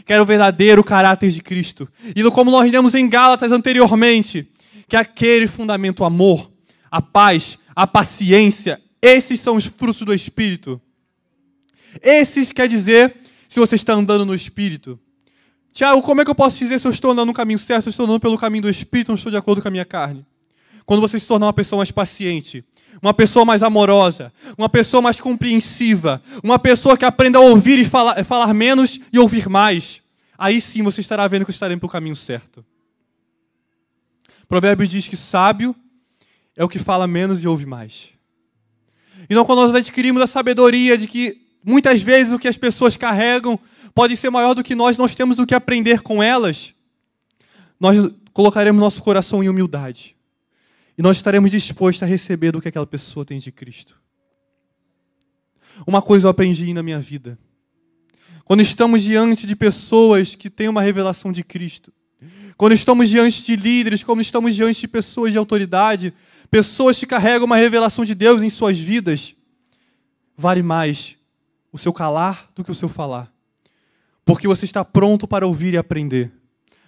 que era o verdadeiro caráter de Cristo. E como nós lemos em Gálatas anteriormente, que aquele fundamento, o amor, a paz, a paciência, esses são os frutos do Espírito. Esses quer dizer se você está andando no Espírito. Tiago, como é que eu posso dizer se eu estou andando no caminho certo, se eu estou andando pelo caminho do Espírito, não estou de acordo com a minha carne? Quando você se tornar uma pessoa mais paciente, uma pessoa mais amorosa, uma pessoa mais compreensiva, uma pessoa que aprenda a ouvir e falar menos e ouvir mais, aí sim você estará vendo que estaremos pelo caminho certo. O provérbio diz que sábio é o que fala menos e ouve mais. Então, quando nós adquirimos a sabedoria de que muitas vezes o que as pessoas carregam pode ser maior do que nós temos do que aprender com elas, nós colocaremos nosso coração em humildade. E nós estaremos dispostos a receber do que aquela pessoa tem de Cristo. Uma coisa eu aprendi na minha vida. Quando estamos diante de pessoas que têm uma revelação de Cristo, quando estamos diante de líderes, quando estamos diante de pessoas de autoridade, pessoas que carregam uma revelação de Deus em suas vidas, vale mais o seu calar do que o seu falar. Porque você está pronto para ouvir e aprender.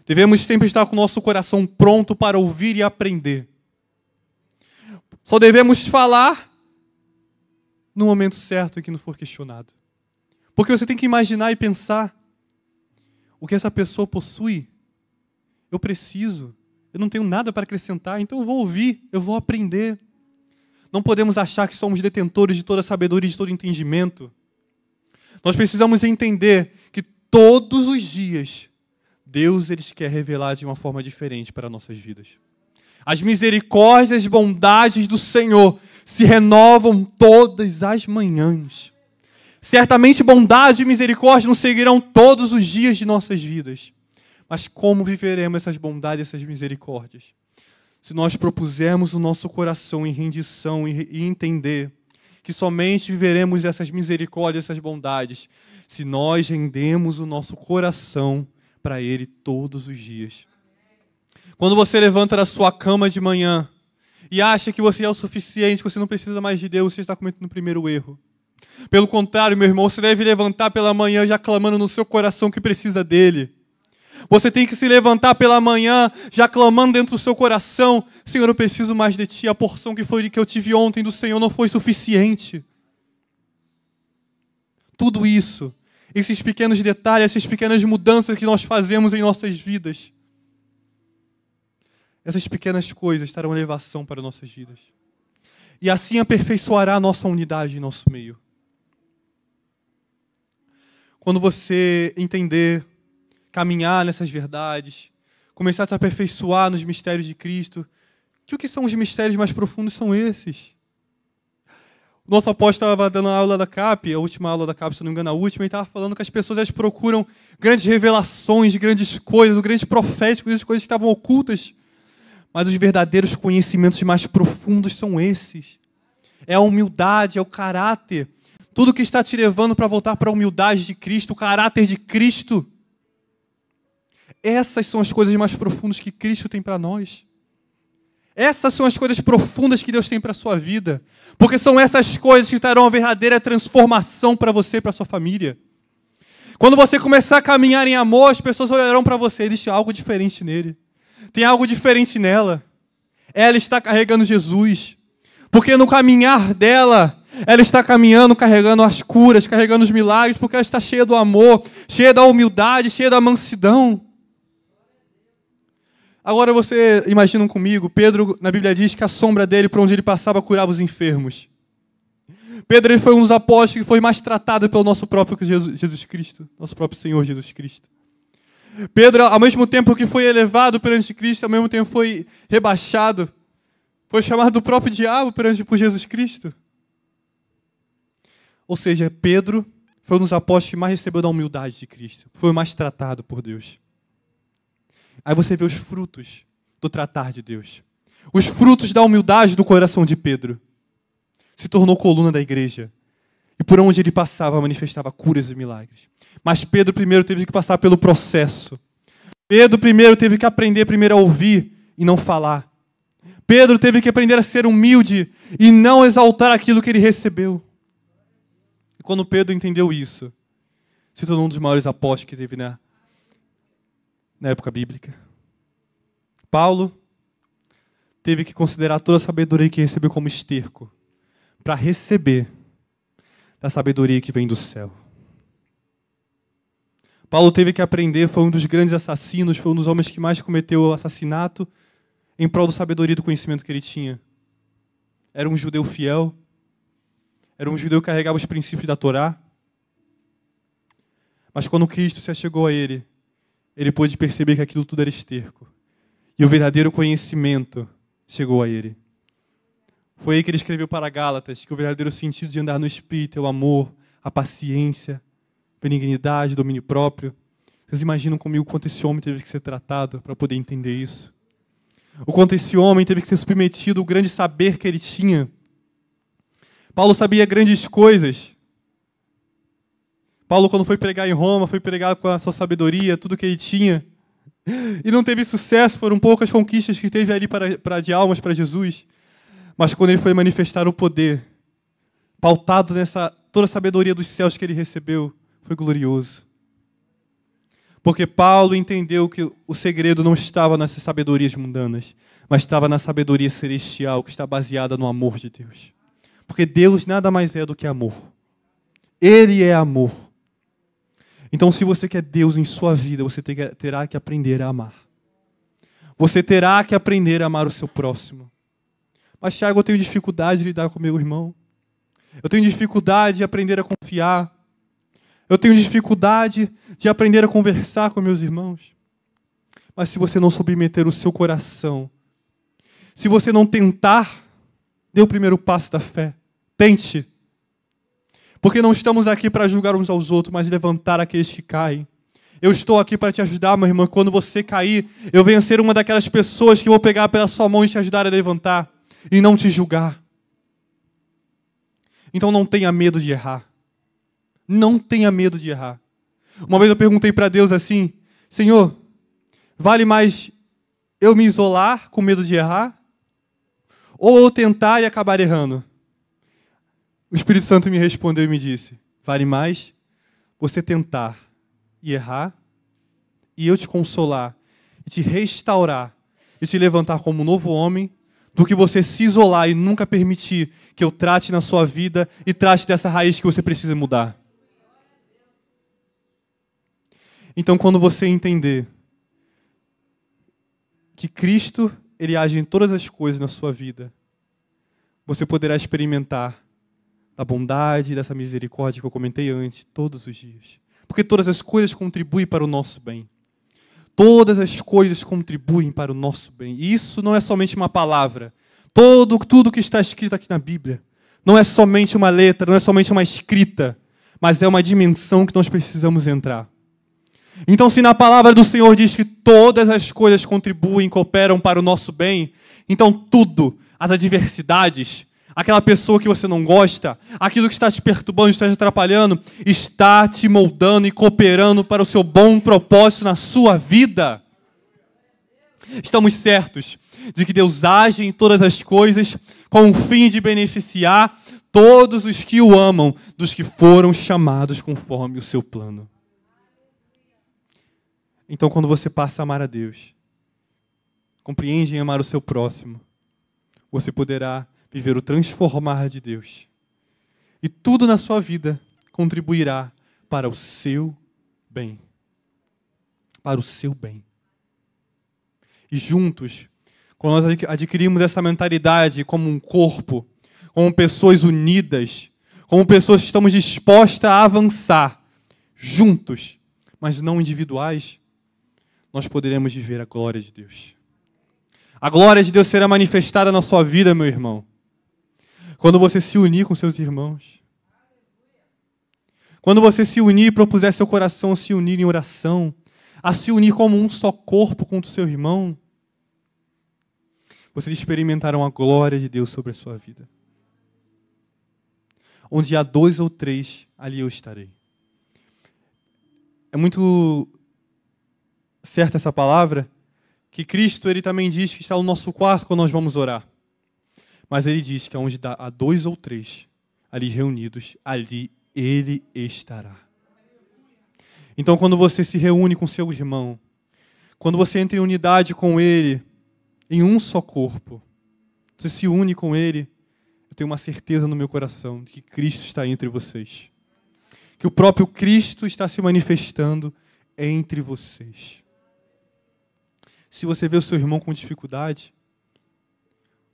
Devemos sempre estar com o nosso coração pronto para ouvir e aprender. Só devemos falar no momento certo em que não for questionado. Porque você tem que imaginar e pensar o que essa pessoa possui. Eu preciso. Eu não tenho nada para acrescentar, então eu vou ouvir, eu vou aprender. Não podemos achar que somos detentores de toda a sabedoria e de todo entendimento. Nós precisamos entender que todos os dias Deus ele quer revelar de uma forma diferente para nossas vidas. As misericórdias e bondades do Senhor se renovam todas as manhãs. Certamente bondade e misericórdia nos seguirão todos os dias de nossas vidas. Mas como viveremos essas bondades e essas misericórdias? Se nós propusermos o nosso coração em rendição e entender que somente viveremos essas misericórdias, essas bondades, se nós rendemos o nosso coração para Ele todos os dias. Quando você levanta da sua cama de manhã e acha que você é o suficiente, que você não precisa mais de Deus, você está cometendo o primeiro erro. Pelo contrário, meu irmão, você deve levantar pela manhã já clamando no seu coração que precisa dEle. Você tem que se levantar pela manhã já clamando dentro do seu coração: Senhor, eu preciso mais de Ti, a porção que eu tive ontem do Senhor não foi suficiente. Tudo isso, esses pequenos detalhes, essas pequenas mudanças que nós fazemos em nossas vidas, essas pequenas coisas trarão elevação para nossas vidas. E assim aperfeiçoará a nossa unidade em nosso meio. Quando você entender, caminhar nessas verdades, começar a te aperfeiçoar nos mistérios de Cristo, que o que são os mistérios mais profundos são esses. O nosso apóstolo estava dando a aula da CAP, a última aula da CAP, se não me engano, a última, e estava falando que as pessoas elas procuram grandes revelações, grandes coisas, grandes proféticos, coisas que estavam ocultas. Mas os verdadeiros conhecimentos mais profundos são esses. É a humildade, é o caráter. Tudo que está te levando para voltar para a humildade de Cristo, o caráter de Cristo. Essas são as coisas mais profundas que Cristo tem para nós. Essas são as coisas profundas que Deus tem para a sua vida. Porque são essas coisas que trarão a verdadeira transformação para você e para a sua família. Quando você começar a caminhar em amor, as pessoas olharão para você. Existe algo diferente nele. Tem algo diferente nela. Ela está carregando Jesus. Porque no caminhar dela, ela está caminhando, carregando as curas, carregando os milagres, porque ela está cheia do amor, cheia da humildade, cheia da mansidão. Agora você imagina comigo, Pedro, na Bíblia diz que a sombra dele, por onde ele passava, curava os enfermos. Pedro, ele foi um dos apóstolos que foi mais tratado pelo nosso próprio Jesus Cristo, nosso próprio Senhor Jesus Cristo. Pedro, ao mesmo tempo que foi elevado perante Cristo, ao mesmo tempo foi rebaixado, foi chamado do próprio diabo por Jesus Cristo. Ou seja, Pedro foi um dos apóstolos que mais recebeu da humildade de Cristo, foi o mais tratado por Deus. Aí você vê os frutos do tratar de Deus. Os frutos da humildade do coração de Pedro. Se tornou coluna da igreja. E por onde ele passava, manifestava curas e milagres. Mas Pedro primeiro teve que passar pelo processo. Pedro primeiro teve que aprender primeiro a ouvir e não falar. Pedro teve que aprender a ser humilde e não exaltar aquilo que ele recebeu. E quando Pedro entendeu isso, se tornou um dos maiores apóstolos que teve na época bíblica. Paulo teve que considerar toda a sabedoria que recebeu como esterco para receber da sabedoria que vem do céu. Paulo teve que aprender, foi um dos grandes assassinos, foi um dos homens que mais cometeu o assassinato em prol da sabedoria e do conhecimento que ele tinha. Era um judeu fiel, era um judeu que carregava os princípios da Torá. Mas quando Cristo se achegou a ele pôde perceber que aquilo tudo era esterco. E o verdadeiro conhecimento chegou a ele. Foi aí que ele escreveu para Gálatas que o verdadeiro sentido de andar no Espírito é o amor, a paciência, benignidade, domínio próprio. Vocês imaginam comigo quanto esse homem teve que ser tratado para poder entender isso? O quanto esse homem teve que ser submetido ao grande saber que ele tinha. Paulo sabia grandes coisas. Paulo, quando foi pregar em Roma, foi pregar com a sua sabedoria, tudo que ele tinha. E não teve sucesso, foram poucas conquistas que teve ali de almas para Jesus. Mas quando ele foi manifestar o poder, pautado nessa toda a sabedoria dos céus que ele recebeu, foi glorioso. Porque Paulo entendeu que o segredo não estava nessas sabedorias mundanas, mas estava na sabedoria celestial, que está baseada no amor de Deus. Porque Deus nada mais é do que amor. Ele é amor. Então, se você quer Deus em sua vida, você terá que aprender a amar. Você terá que aprender a amar o seu próximo. Mas, Thiago, eu tenho dificuldade de lidar com meu irmão. Eu tenho dificuldade de aprender a confiar. Eu tenho dificuldade de aprender a conversar com meus irmãos. Mas se você não submeter o seu coração, se você não tentar, dê o primeiro passo da fé. Tente. Porque não estamos aqui para julgar uns aos outros, mas levantar aqueles que caem. Eu estou aqui para te ajudar, meu irmão. Quando você cair, eu venho ser uma daquelas pessoas que vou pegar pela sua mão e te ajudar a levantar. E não te julgar. Então não tenha medo de errar. Não tenha medo de errar. Uma vez eu perguntei para Deus assim: Senhor, vale mais eu me isolar com medo de errar? Ou eu tentar e acabar errando? O Espírito Santo me respondeu e me disse: vale mais você tentar e errar, e eu te consolar, e te restaurar, e te levantar como um novo homem, do que você se isolar e nunca permitir que eu trate na sua vida e trate dessa raiz que você precisa mudar. Então, quando você entender que Cristo, Ele age em todas as coisas na sua vida, você poderá experimentar da bondade, dessa misericórdia que eu comentei antes, todos os dias. Porque todas as coisas contribuem para o nosso bem. Todas as coisas contribuem para o nosso bem. E isso não é somente uma palavra. Tudo que está escrito aqui na Bíblia não é somente uma letra, não é somente uma escrita, mas é uma dimensão que nós precisamos entrar. Então, se na palavra do Senhor diz que todas as coisas contribuem, cooperam para o nosso bem, então tudo, as adversidades, aquela pessoa que você não gosta, aquilo que está te perturbando, está te atrapalhando, está te moldando e cooperando para o seu bom propósito na sua vida. Estamos certos de que Deus age em todas as coisas com o fim de beneficiar todos os que o amam, dos que foram chamados conforme o seu plano. Então, quando você passa a amar a Deus, compreende em amar o seu próximo, você poderá viver o transformar de Deus. E tudo na sua vida contribuirá para o seu bem. Para o seu bem. E juntos, quando nós adquirimos essa mentalidade como um corpo, como pessoas unidas, como pessoas que estamos dispostas a avançar, juntos, mas não individuais, nós poderemos viver a glória de Deus. A glória de Deus será manifestada na sua vida, meu irmão, quando você se unir com seus irmãos. Quando você se unir e propuser seu coração a se unir em oração, a se unir como um só corpo com o seu irmão, vocês experimentarão a glória de Deus sobre a sua vida. Onde há 2 ou 3, ali eu estarei. É muito certa essa palavra, que Cristo ele também diz que está no nosso quarto quando nós vamos orar. Mas ele diz que onde há 2 ou 3 ali reunidos, ali ele estará. Então, quando você se reúne com seu irmão, quando você entra em unidade com ele, em um só corpo, você se une com ele, eu tenho uma certeza no meu coração de que Cristo está entre vocês. Que o próprio Cristo está se manifestando entre vocês. Se você vê o seu irmão com dificuldade,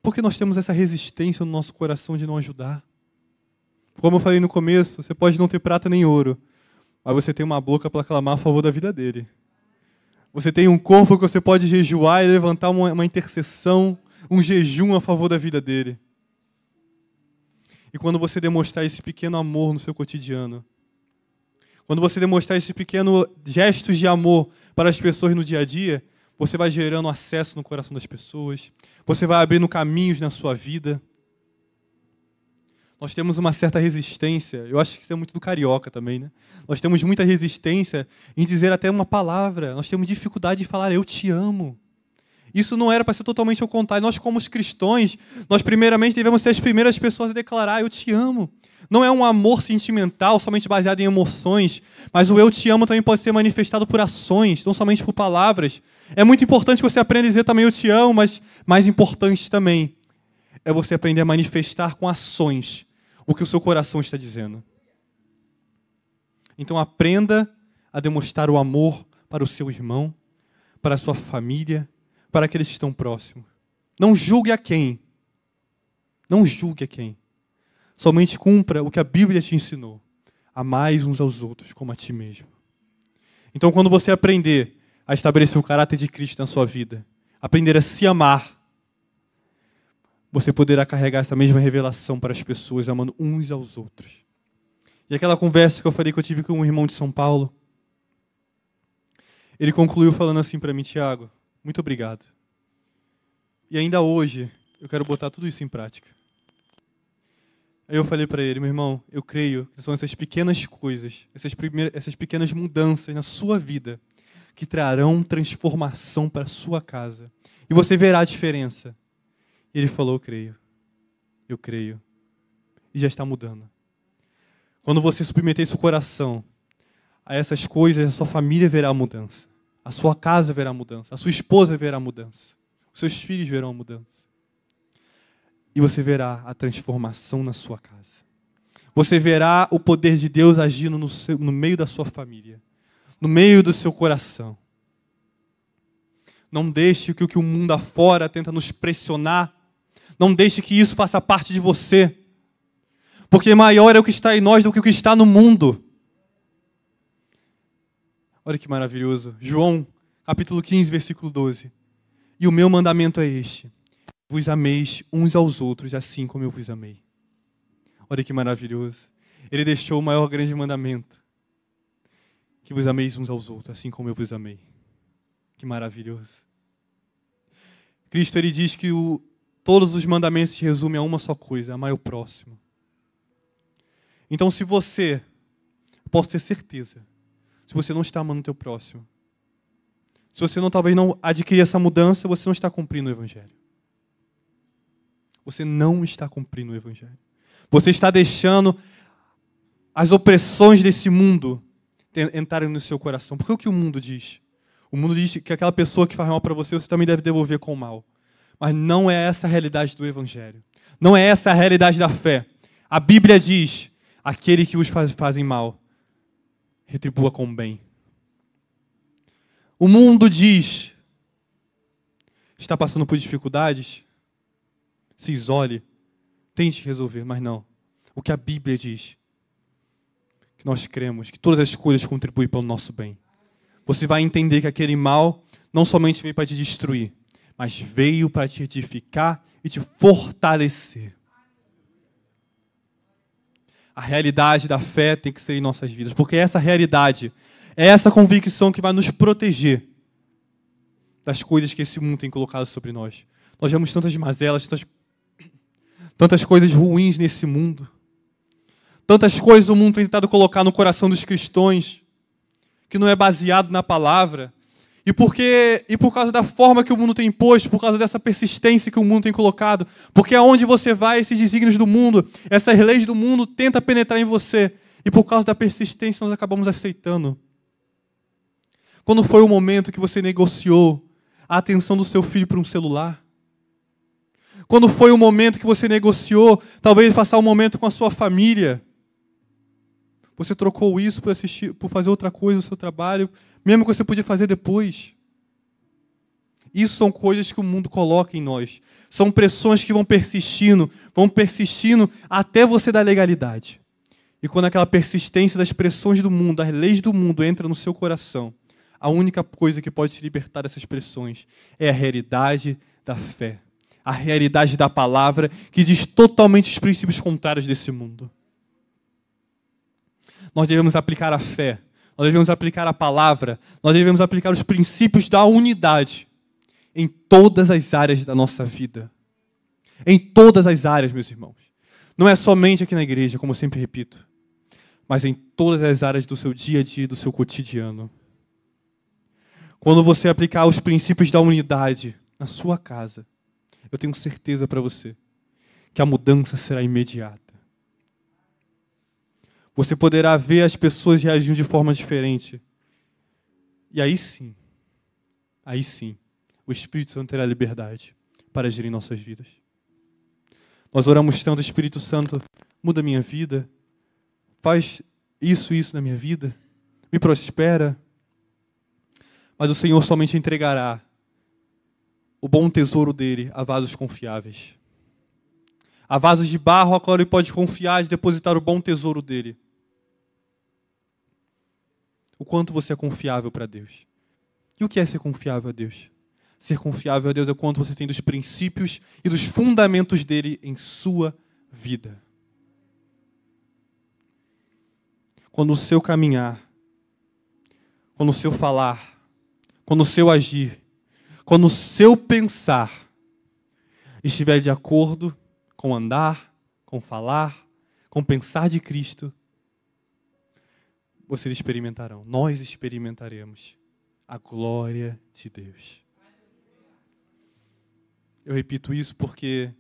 por que nós temos essa resistência no nosso coração de não ajudar? Como eu falei no começo, você pode não ter prata nem ouro, mas você tem uma boca para clamar a favor da vida dele. Você tem um corpo que você pode jejuar e levantar uma intercessão, um jejum a favor da vida dele. E quando você demonstrar esse pequeno amor no seu cotidiano, quando você demonstrar esses pequenos gestos de amor para as pessoas no dia a dia, você vai gerando acesso no coração das pessoas, você vai abrindo caminhos na sua vida. Nós temos uma certa resistência, eu acho que isso é muito do carioca também, né? Nós temos muita resistência em dizer até uma palavra, nós temos dificuldade de falar eu te amo. Isso não era para ser totalmente ao contrário. Nós, como cristãos, nós primeiramente devemos ser as primeiras pessoas a declarar eu te amo. Não é um amor sentimental, somente baseado em emoções, mas o eu te amo também pode ser manifestado por ações, não somente por palavras. É muito importante que você aprenda a dizer também eu te amo, mas mais importante também é você aprender a manifestar com ações o que o seu coração está dizendo. Então aprenda a demonstrar o amor para o seu irmão, para a sua família, para aqueles que estão próximos. Não julgue a quem. Não julgue a quem. Somente cumpra o que a Bíblia te ensinou. Amai uns aos outros como a ti mesmo. Então, quando você aprender a estabelecer o caráter de Cristo na sua vida, aprender a se amar, você poderá carregar essa mesma revelação para as pessoas, amando uns aos outros. E aquela conversa que eu falei que eu tive com um irmão de São Paulo, ele concluiu falando assim para mim: Tiago, muito obrigado. E ainda hoje, eu quero botar tudo isso em prática. Aí eu falei para ele: meu irmão, eu creio que são essas pequenas coisas, essas pequenas mudanças na sua vida que trarão transformação para a sua casa. E você verá a diferença. E ele falou: eu creio. E já está mudando. Quando você submeter seu coração a essas coisas, a sua família verá a mudança. A sua casa verá a mudança. A sua esposa verá a mudança. Os seus filhos verão a mudança. E você verá a transformação na sua casa. Você verá o poder de Deus agindo no meio da sua família. No meio do seu coração. Não deixe que o que o mundo afora tenta nos pressionar. Não deixe que isso faça parte de você. Porque maior é o que está em nós do que o que está no mundo. Olha que maravilhoso. João, capítulo 15, versículo 12. E o meu mandamento é este: vos ameis uns aos outros, assim como eu vos amei. Olha que maravilhoso. Ele deixou o maior grande mandamento: que vos ameis uns aos outros, assim como eu vos amei. Que maravilhoso. Cristo, ele diz que todos os mandamentos se resumem a uma só coisa: amar o próximo. Então, se você, posso ter certeza, se você não está amando o teu próximo, se você talvez não adquirir essa mudança, você não está cumprindo o Evangelho. Você não está cumprindo o Evangelho. Você está deixando as opressões desse mundo entrarem no seu coração. Porque o que o mundo diz? O mundo diz que aquela pessoa que faz mal para você, você também deve devolver com mal. Mas não é essa a realidade do Evangelho. Não é essa a realidade da fé. A Bíblia diz: aquele que os fazem mal, retribua com bem. O mundo diz: Está passando por dificuldades? Se isole. Tente resolver, mas não. O que a Bíblia diz, que nós cremos, que todas as coisas contribuem para o nosso bem. Você vai entender que aquele mal não somente veio para te destruir, mas veio para te edificar e te fortalecer. A realidade da fé tem que ser em nossas vidas, porque essa realidade, é essa convicção que vai nos proteger das coisas que esse mundo tem colocado sobre nós. Nós vemos tantas mazelas, tantas coisas ruins nesse mundo. Tantas coisas o mundo tem tentado colocar no coração dos cristãos, que não é baseado na palavra. E por causa da forma que o mundo tem imposto, por causa dessa persistência que o mundo tem colocado, porque aonde você vai, esses desígnios do mundo, essas leis do mundo tentam penetrar em você. E por causa da persistência nós acabamos aceitando. Quando foi o momento que você negociou a atenção do seu filho para um celular? Quando foi o momento que você negociou, talvez passar um momento com a sua família? Você trocou isso por fazer outra coisa no seu trabalho, mesmo que você podia fazer depois. Isso são coisas que o mundo coloca em nós. São pressões que vão persistindo até você dar legalidade. E quando aquela persistência das pressões do mundo, das leis do mundo entra no seu coração, a única coisa que pode te libertar dessas pressões é a realidade da fé. A realidade da palavra que diz totalmente os princípios contrários desse mundo. Nós devemos aplicar a fé, nós devemos aplicar a palavra, nós devemos aplicar os princípios da unidade em todas as áreas da nossa vida. Em todas as áreas, meus irmãos. Não é somente aqui na igreja, como eu sempre repito, mas em todas as áreas do seu dia a dia, do seu cotidiano. Quando você aplicar os princípios da unidade na sua casa, eu tenho certeza para você que a mudança será imediata. Você poderá ver as pessoas reagindo de forma diferente. E aí sim, o Espírito Santo terá liberdade para agir em nossas vidas. Nós oramos tanto, Espírito Santo, muda a minha vida, faz isso na minha vida, me prospera. Mas o Senhor somente entregará o bom tesouro dele a vasos confiáveis. A vasos de barro a qual ele pode confiar e depositar o bom tesouro dele. O quanto você é confiável para Deus. E o que é ser confiável a Deus? Ser confiável a Deus é o quanto você tem dos princípios e dos fundamentos dele em sua vida. Quando o seu caminhar, quando o seu falar, quando o seu agir, quando o seu pensar estiver de acordo com andar, com falar, com pensar de Cristo, vocês experimentarão, nós experimentaremos a glória de Deus. Eu repito isso porque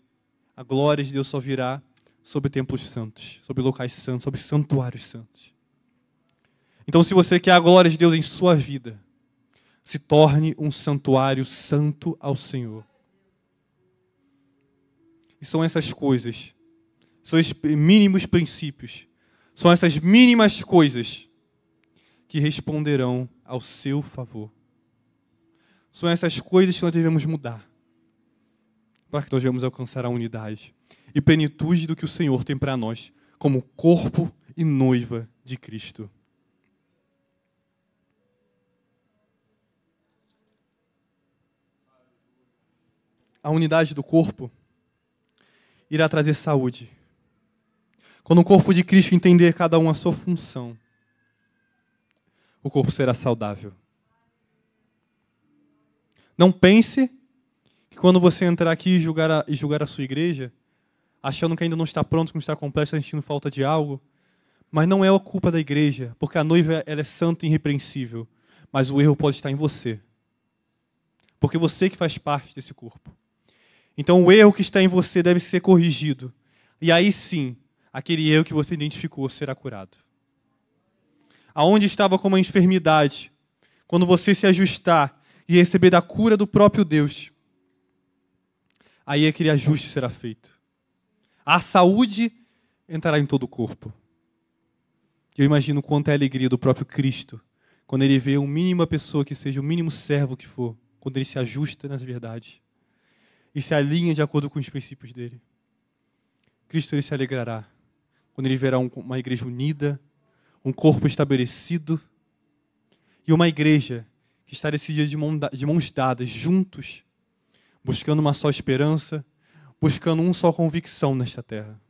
a glória de Deus só virá sobre templos santos, sobre locais santos, sobre santuários santos. Então, se você quer a glória de Deus em sua vida, se torne um santuário santo ao Senhor. E são essas coisas, são esses mínimos princípios, são essas mínimas coisas que responderão ao seu favor. São essas coisas que nós devemos mudar para que nós venhamos alcançar a unidade e plenitude do que o Senhor tem para nós como corpo e noiva de Cristo. A unidade do corpo irá trazer saúde. Quando o corpo de Cristo entender cada um a sua função, o corpo será saudável. Não pense que quando você entrar aqui e julgar a sua igreja, achando que ainda não está pronto, que não está completo, sentindo falta de algo, mas não é a culpa da igreja, porque a noiva ela é santa e irrepreensível, mas o erro pode estar em você. Porque você que faz parte desse corpo. Então o erro que está em você deve ser corrigido. E aí sim, aquele erro que você identificou será curado. Aonde estava como uma enfermidade, quando você se ajustar e receber da cura do próprio Deus, aí aquele ajuste será feito. A saúde entrará em todo o corpo. Eu imagino quanto é a alegria do próprio Cristo, quando ele vê uma mínima pessoa que seja, o mínimo servo que for, quando ele se ajusta nas verdades. e se alinha de acordo com os princípios dele. Cristo ele se alegrará quando ele verá uma igreja unida, um corpo estabelecido e uma igreja que está nesse dia de mãos dadas, juntos, buscando uma só esperança, buscando uma só convicção nesta terra.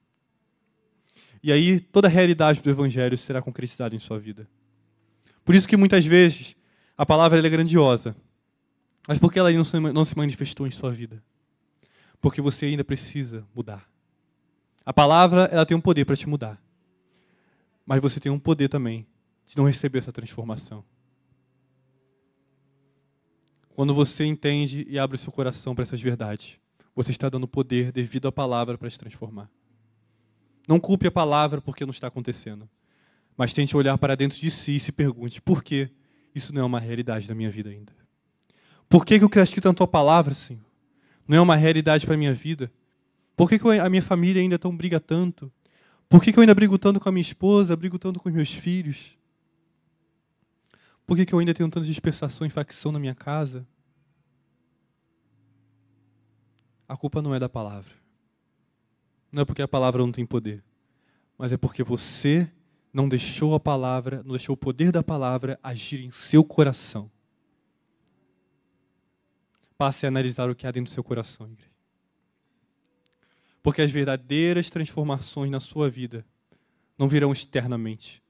E aí toda a realidade do Evangelho será concretizada em sua vida. Por isso que muitas vezes a palavra ela é grandiosa, mas por que ela não se manifestou em sua vida? Porque você ainda precisa mudar. A palavra ela tem um poder para te mudar, mas você tem um poder também de não receber essa transformação. Quando você entende e abre o seu coração para essas verdades, você está dando poder devido à palavra para te transformar. Não culpe a palavra porque não está acontecendo, mas tente olhar para dentro de si e se pergunte, por que isso não é uma realidade da minha vida ainda? Por que eu creio tanto a palavra, Senhor? Não é uma realidade para a minha vida? Por que a minha família ainda briga tanto? Por que eu ainda brigo tanto com a minha esposa, brigo tanto com os meus filhos? Por que eu ainda tenho tanta dispersação e facção na minha casa? A culpa não é da palavra. Não é porque a palavra não tem poder, mas é porque você não deixou a palavra, não deixou o poder da palavra agir em seu coração. Passe a analisar o que há dentro do seu coração, igreja. Porque as verdadeiras transformações na sua vida não virão externamente,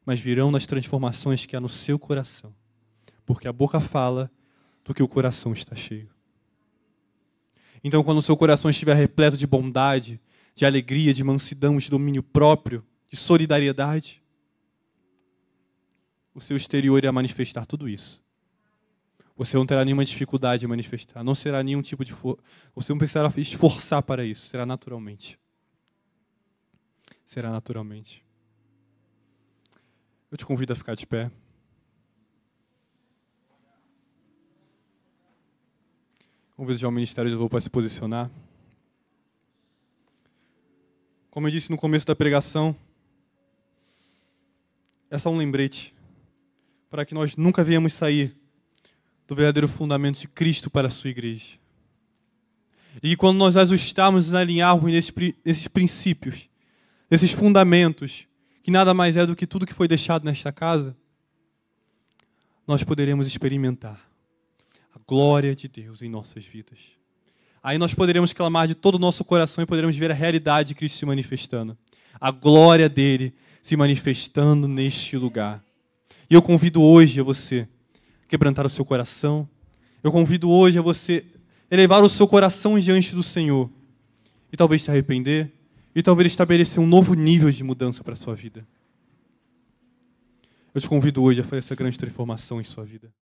mas virão nas transformações que há no seu coração. Porque a boca fala do que o coração está cheio. Então, quando o seu coração estiver repleto de bondade, de alegria, de mansidão, de domínio próprio, de solidariedade, o seu exterior irá manifestar tudo isso. Você não terá nenhuma dificuldade em manifestar, não será nenhum tipo de... Você não precisará esforçar para isso, será naturalmente. Será naturalmente. Eu te convido a ficar de pé. Convido já o Ministério de Louvor para se posicionar. Como eu disse no começo da pregação, é só um lembrete para que nós nunca venhamos sair do verdadeiro fundamento de Cristo para a sua igreja. E quando nós ajustarmos e alinharmos nesses princípios, nesses fundamentos, que nada mais é do que tudo que foi deixado nesta casa, nós poderemos experimentar a glória de Deus em nossas vidas. Aí nós poderemos clamar de todo o nosso coração e poderemos ver a realidade de Cristo se manifestando. A glória dele se manifestando neste lugar. E eu convido hoje a você quebrantar o seu coração. Eu convido hoje a você elevar o seu coração diante do Senhor. E talvez se arrepender. E talvez estabelecer um novo nível de mudança para a sua vida. Eu te convido hoje a fazer essa grande transformação em sua vida.